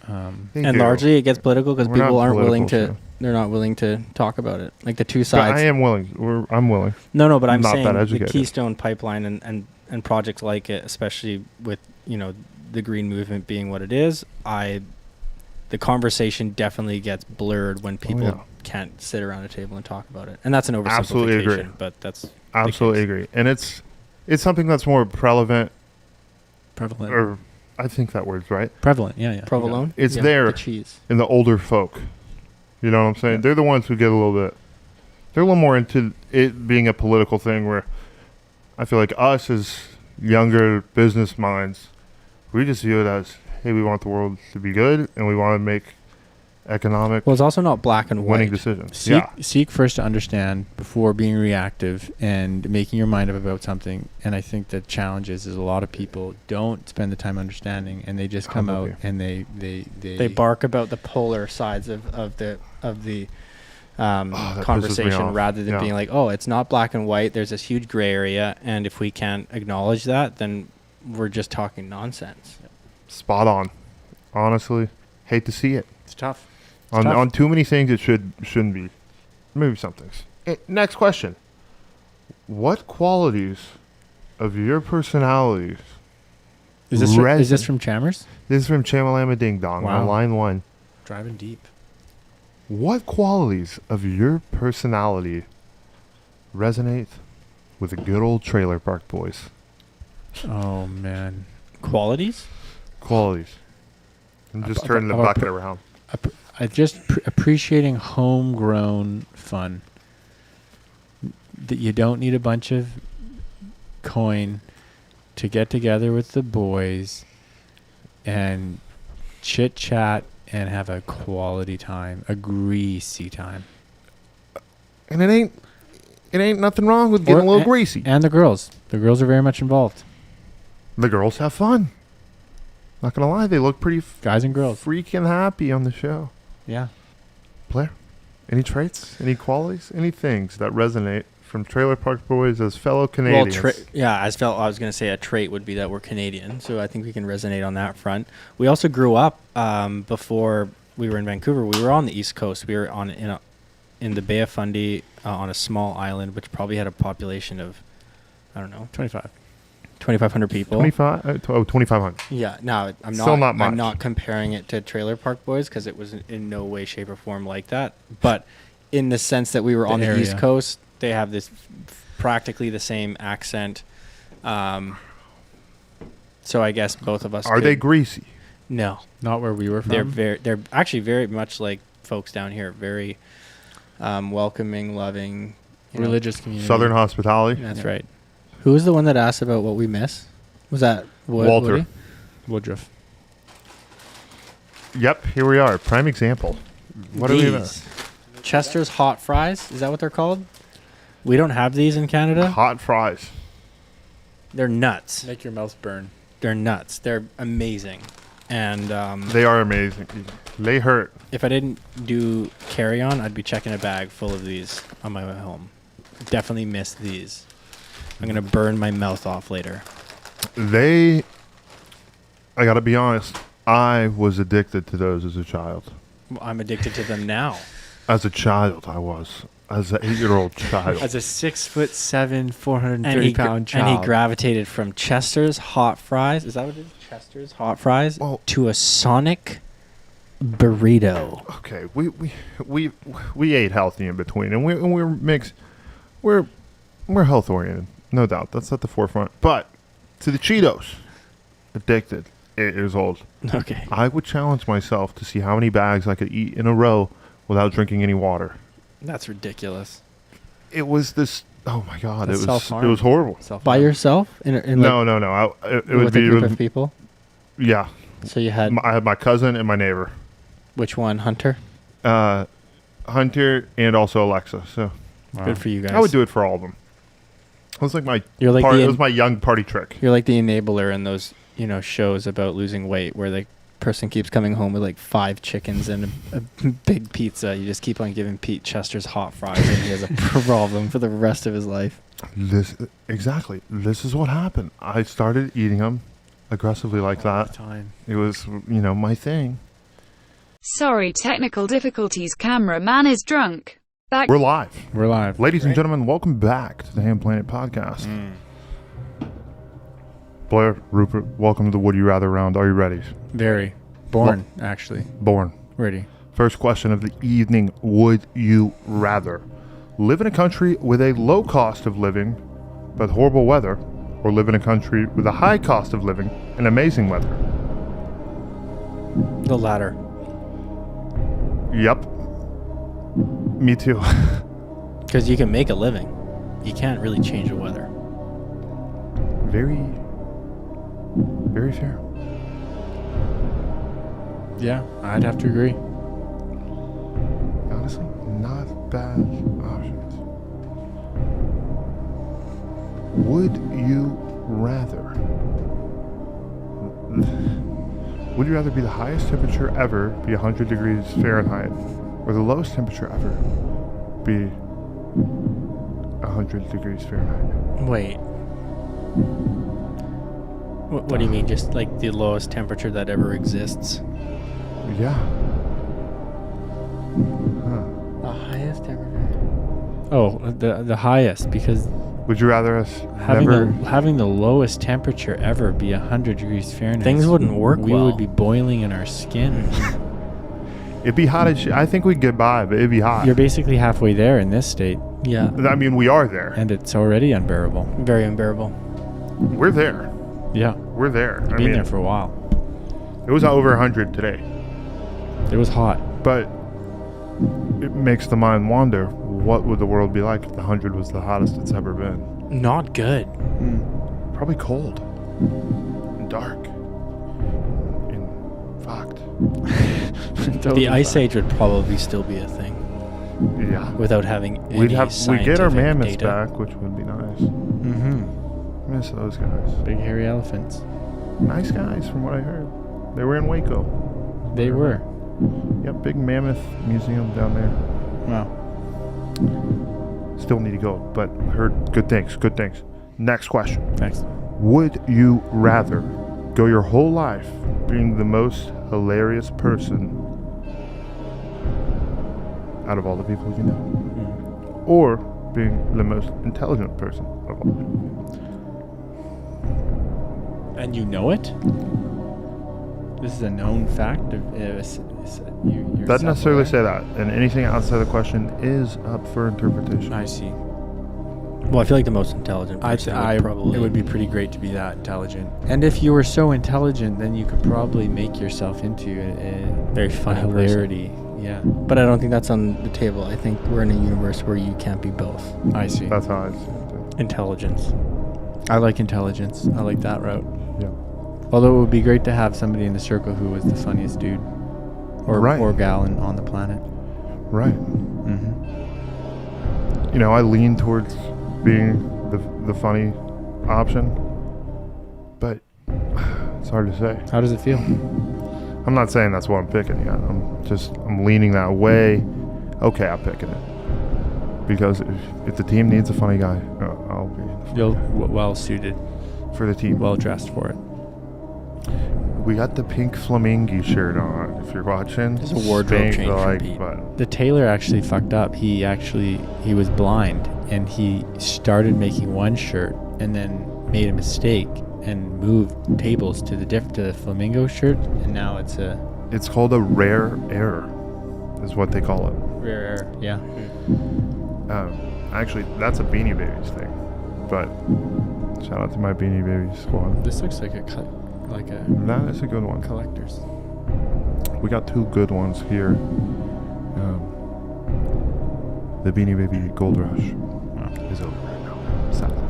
And largely it gets political because We're not people aren't willing political, to, they're not willing to talk about it. Like the two But sides. I am willing. I'm willing. No, but I'm not saying that the educated. Keystone Pipeline and projects like it, especially with, the green movement being what it is, the conversation definitely gets blurred when people yeah. can't sit around a table and talk about it. And that's an oversimplification, Absolutely agree. but that's Absolutely agree. And it's something that's more prevalent. Or I think that word's right. Prevalent, yeah. Provolone? It's Yeah, there the cheese. in the older folk. You know what I'm saying? Yeah. They're the ones who get a little bit. They're a little more into it being a political thing, where I feel like us as younger business minds, we just view it as, hey, we want the world to be good and we want to make economic Well, it's also not black and winning white. decisions. Seek first to understand before being reactive and making your mind up about something. And I think the challenge is a lot of people don't spend the time understanding, and they just come out and they bark about the polar sides of the that pisses me conversation off. rather than Yeah. being like, oh, it's not black and white. There's this huge gray area, and if we can't acknowledge that, then we're just talking nonsense. Spot on. Honestly, hate to see it. It's tough. On too many things it shouldn't be. Maybe some things. Next question. What qualities of your personalities Is this from Chalmers? This is from Chamalama Ding Dong Wow. on line 1. Driving deep. What qualities of your personality resonate with the good old Trailer Park Boys? Oh man. Qualities? Qualities. I'm just turning the bucket around. Appreciating homegrown fun. That you don't need a bunch of coin to get together with the boys and chit chat and have a quality time, a greasy time. And it ain't nothing wrong with getting a little greasy. And the girls are very much involved. The girls have fun. Not gonna lie, they look pretty guys and girls freaking happy on the show. Yeah. Blair, any traits, any qualities, any things that resonate from Trailer Park Boys as fellow Canadians? Well, I was going to say a trait would be that we're Canadian, so I think we can resonate on that front. We also grew up before we were in Vancouver. We were on the East Coast. We were in the Bay of Fundy on a small island, which probably had a population of, I don't know, 2,500 people. 2,500. Yeah, no, I'm Still not. not much. I'm not comparing it to Trailer Park Boys because it was in no way, shape, or form like that. But in the sense that we were on the East Coast, they have this practically the same accent. So I guess both of us. Are they greasy? No, not where we were from. They're actually very much like folks down here. Very welcoming, loving, religious community. Southern hospitality. That's right. Who was the one that asked about what we miss? Was that Walter Woody? Woodruff? Yep, here we are. Prime example. What these. are we about? Chester's hot fries. Is that what they're called? We don't have these in Canada. Hot fries. They're nuts. Make your mouth burn. They're nuts. They're amazing. And they are amazing. They hurt. If I didn't do carry-on, I'd be checking a bag full of these on my way home. Definitely miss these. I'm going to burn my mouth off later. I got to be honest, I was addicted to those as a child. Well, I'm addicted to them now. As a child, I was. As an 8-year-old child. As a 6'7", 430-pound child. And he gravitated from Chester's hot fries. Is that what it is? Chester's hot fries to a Sonic burrito. Okay, we ate healthy in between, and we're mixed. We're health oriented, no doubt. That's at the forefront. But to the Cheetos, addicted. 8 years old. Okay. I would challenge myself to see how many bags I could eat in a row without drinking any water. That's ridiculous. It was this. Oh my God! That's it was horrible. By yourself? No. It would with be a group of people. Yeah. So you had. I had my cousin and my neighbor. Which one, Hunter? Hunter and also Alexa. So good for you guys. I would do it for all of them. It was like my. You're like it was my young party trick. You're like the enabler in those shows about losing weight where the person keeps coming home with like 5 chickens and a big pizza. You just keep on giving Pete Chester's hot fries and he has a problem for the rest of his life. Exactly. This is what happened. I started eating them aggressively like that. Time. It was, my thing. Sorry, technical difficulties. Cameraman is drunk. Back. We're live. Ladies and Great. gentlemen, welcome back to the Hamm Planet Podcast. Blair, Rupert, welcome to the Would You Rather round. Are you ready? Very. Born, actually. Born. Ready. First question of the evening. Would you rather live in a country with a low cost of living but horrible weather, or live in a country with a high cost of living and amazing weather? The latter. Yep. Me too. Because you can make a living. You can't really change the weather. Very, very fair. Yeah, I'd have to agree. Honestly, not bad options. Would you rather? Would you rather be the highest temperature ever, be 100 degrees Fahrenheit, or the lowest temperature ever, be 100 degrees Fahrenheit? Wait. What do you mean? Just like the lowest temperature that ever exists? Yeah. The highest temperature. Oh, the highest, because would you rather us having the lowest temperature ever be 100 degrees Fahrenheit? Things wouldn't work We well. would be boiling in our skin. It'd be hot as shit. I think we'd get by, but it'd be hot. You're basically halfway there in this state. Yeah. I mean, we are there. And it's already unbearable. Very unbearable. We're there. Yeah. We're there. I've been there for a while. It was over 100 today. It was hot. But it makes the mind wander. What would the world be like if the 100 was the hottest it's ever been? Not good. Probably cold. And dark. And fucked. The Ice Age would probably still be a thing. Yeah. Without having any we'd get our scientific mammoths data. back, which would be nice. Mm-hmm. Miss those guys. Big hairy elephants. Nice guys, from what I heard. They were in Waco. They were. Yep, big mammoth museum down there. Wow. Still need to go, but heard good things. Good things. Next question. Next. Would you rather go your whole life being the most hilarious person out of all the people you know, or being the most intelligent person of all? And you know it? This is a known fact. Doesn't necessarily say that, and anything outside the question is up for interpretation. I see. Well, I feel like the most intelligent person It would be pretty great to be that intelligent. And if you were so intelligent, then you could probably make yourself into a very funny hilarity. Yeah. But I don't think that's on the table. I think we're in a universe where you can't be both. I see. That's how I see it too. Intelligence. I like intelligence. I like that route. Yeah. Although it would be great to have somebody in the circle who was the funniest dude or gal on the planet. Right. Mm-hmm. You know, I lean towards being the funny option, but it's hard to say. How does it feel? I'm not saying that's what I'm picking yet. I'm leaning that way. Okay, I'm picking it because if the team needs a funny guy, I'll be. You're well suited for the team. Well dressed for it. We got the pink flamingo shirt on. If you're watching, there's a wardrobe change from Pete. The tailor actually fucked up. He was blind, and he started making one shirt and then made a mistake and moved tables to the flamingo shirt, and now it's called a rare error, is what they call it. Rare error, yeah. Actually, that's a Beanie Babies thing, but shout out to my Beanie Babies squad. This looks like that is a good one. Collector's. We got two good ones here. The Beanie Baby Gold Rush is over right now. Sadly.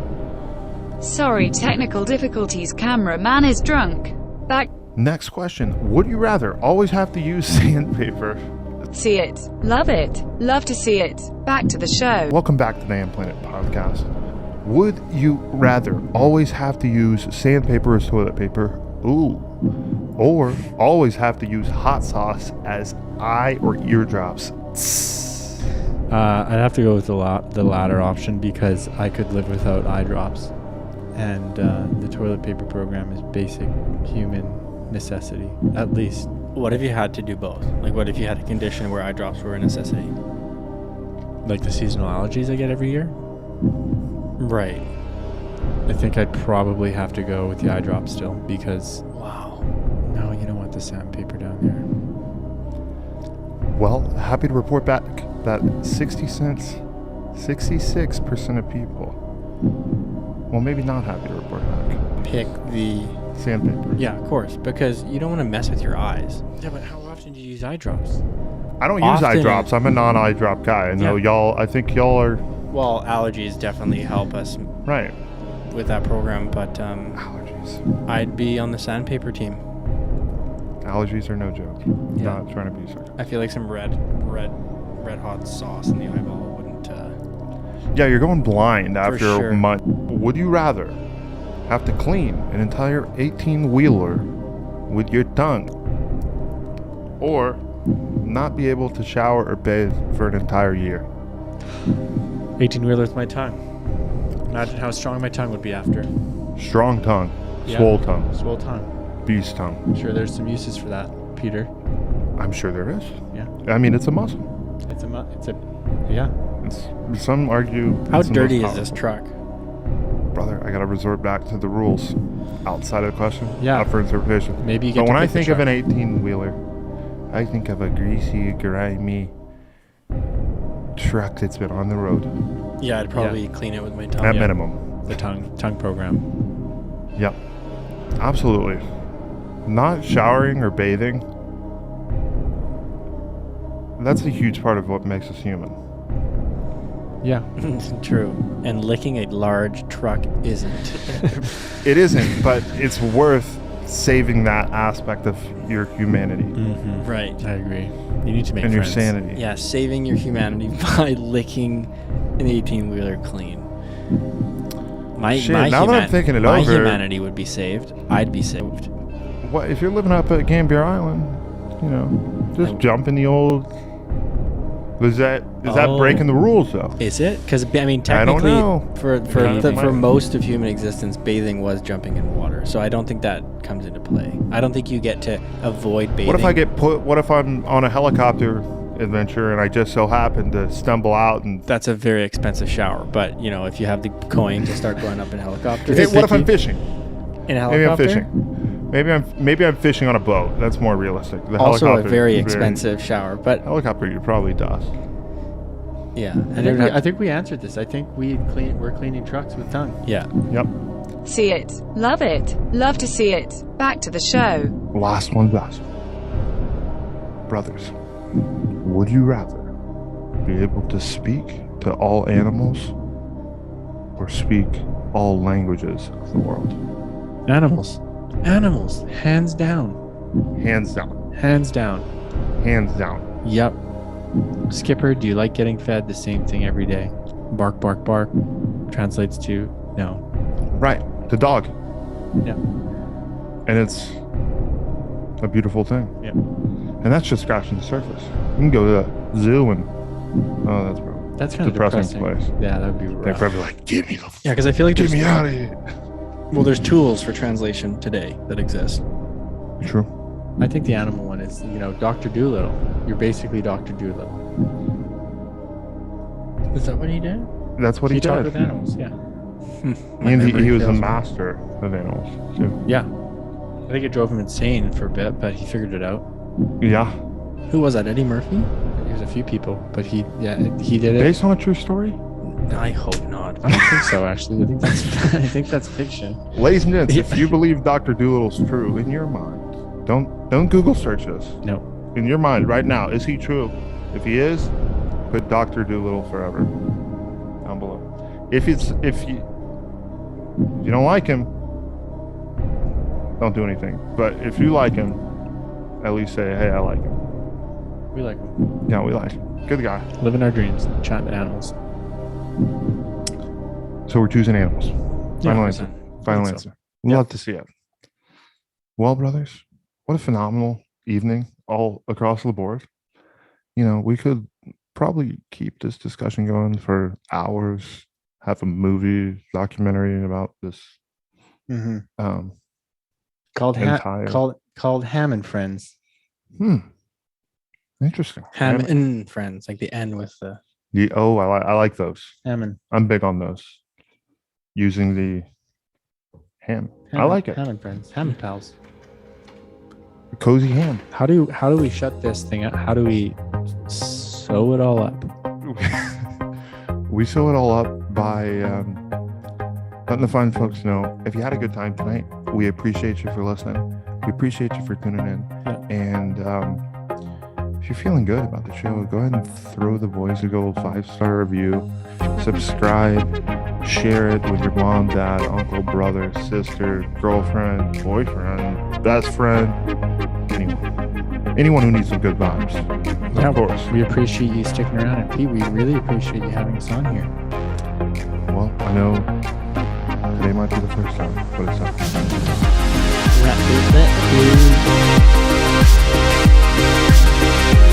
Sorry, technical difficulties. Cameraman is drunk. Back. Next question. Would you rather always have to use sandpaper? See it. Love it. Love to see it. Back to the show. Welcome back to the Hamm Planet Podcast. Would you rather always have to use sandpaper as toilet paper? Ooh. Or always have to use hot sauce as eye or eardrops? I'd have to go with the latter option because I could live without eye drops. And the toilet paper program is basic human necessity, at least. What if you had to do both? Like, what if you had a condition where eye drops were a necessity? Like the seasonal allergies I get every year? Right. I think I'd probably have to go with the eye drops still because... Wow. No, you don't want the sandpaper down there. Well, happy to report back that 66% of people... Well, maybe not happy to report back. Pick the... Sandpaper. Yeah, of course, because you don't want to mess with your eyes. Yeah, but how often do you use eye drops? I don't use eye drops. I'm a non-eye drop guy. I know y'all... I think y'all are... Well, allergies definitely help us right with that program, but allergies. I'd be on the sandpaper team. Allergies are no joke. Yeah. Not trying to be sarcastic. I feel like some red hot sauce in the eyeball wouldn't. Yeah, you're going blind after a month. Would you rather have to clean an entire 18-wheeler with your tongue, or not be able to shower or bathe for an entire year? 18-wheeler with my tongue. Imagine how strong my tongue would be after. Strong tongue. Yeah. Swole tongue. Swole tongue. Beast tongue. I'm sure there's some uses for that, Peter. I'm sure there is. Yeah. I mean, it's a muscle. Yeah. Some argue... How dirty is this truck? Brother, I gotta resort back to the rules. Outside of the question. Yeah. Up for interpretation. Maybe you get But when to I pick the think of an truck. 18-wheeler, I think of a greasy, grimy truck that's been on the road. Yeah, I'd probably clean it with my tongue. At minimum. The tongue program. Yep. Absolutely. Not showering or bathing. That's a huge part of what makes us human. Yeah. True. And licking a large truck isn't. It isn't, but it's worth saving that aspect of your humanity. Mm-hmm. Right. I agree. You need to make and friends. your sanity. Yeah, saving your humanity by licking an 18-wheeler clean. My that I'm thinking it my over... humanity would be saved. I'd be saved. what if you're living up at Gambier Island? You know, just jump in the old. Is that breaking the rules though? Is it? Because I mean, technically, I don't know. for most of human existence, bathing was jumping in water. So I don't think that comes into play. I don't think you get to avoid bathing. What if I'm on a helicopter adventure and I just so happen to stumble out and? That's a very expensive shower. But you know, if you have the coin to start going up in helicopters. Hey, what if I'm fishing? In a helicopter? Maybe I'm fishing. Maybe I'm fishing on a boat. That's more realistic. The also a very expensive shower, but helicopter you probably does. Yeah, I think we answered this. I think we're cleaning trucks with tongue. Yeah. Yep. See it, love it, love to see it. Back to the show. Last one, best. Brothers, would you rather be able to speak to all animals or speak all languages of the world? Animals, hands down. Hands down. Hands down. Hands down. Yep. Skipper, do you like getting fed the same thing every day? Bark, bark, bark. Translates to no. Right. The dog. Yeah. And it's a beautiful thing. Yeah. And that's just scratching the surface. You can go to the zoo and that's kind of depressing place. Yeah, that would be rough. They're probably like, give me the because I feel like get me out of here. Well, there's tools for translation today that exist. True. I think the animal one is, Dr. Doolittle. You're basically Dr. Doolittle. Is that what he did? That's what he did. He talked with animals, yeah. And he was a master of animals, too. Yeah. I think it drove him insane for a bit, but he figured it out. Yeah. Who was that, Eddie Murphy? There's a few people, but he did it. Based on a true story? I hope not. I don't think so, actually. I think that's fiction. Ladies and gents, if you believe Dr. Doolittle's true in your mind, don't Google search this. No. In your mind right now, is he true? If he is, put Dr. Doolittle forever down below. If you don't like him, don't do anything. But if you like him, at least say, hey, I like him. We like him. Yeah, we like him. Good guy. Living our dreams, chatting to animals. So we're choosing animals. Final 100%. answer. Final answer. Love to see it. Well, brothers, what a phenomenal evening all across the board. We could probably keep this discussion going for hours, have a movie documentary about this. Mm-hmm. Called Hamm and Friends. Interesting. Hamm and Friends, like the N with the. I like those. Hammond. I'm big on those. Using the ham. I like it. Hamm and Friends. Hamm and Pals. Cozy ham. How do we shut this thing up? How do we sew it all up? We sew it all up by letting the fine folks know, if you had a good time tonight, we appreciate you for listening. We appreciate you for tuning in. Yeah. And if you're feeling good about the show, go ahead and throw the Boyz a Gold 5-star review. Subscribe. Share it with your mom, dad, uncle, brother, sister, girlfriend, boyfriend, best friend, anyone who needs some good vibes. Yeah, of course. We appreciate you sticking around, and Pete, we really appreciate you having us on here. Well, I know today might be the first time, but it's up.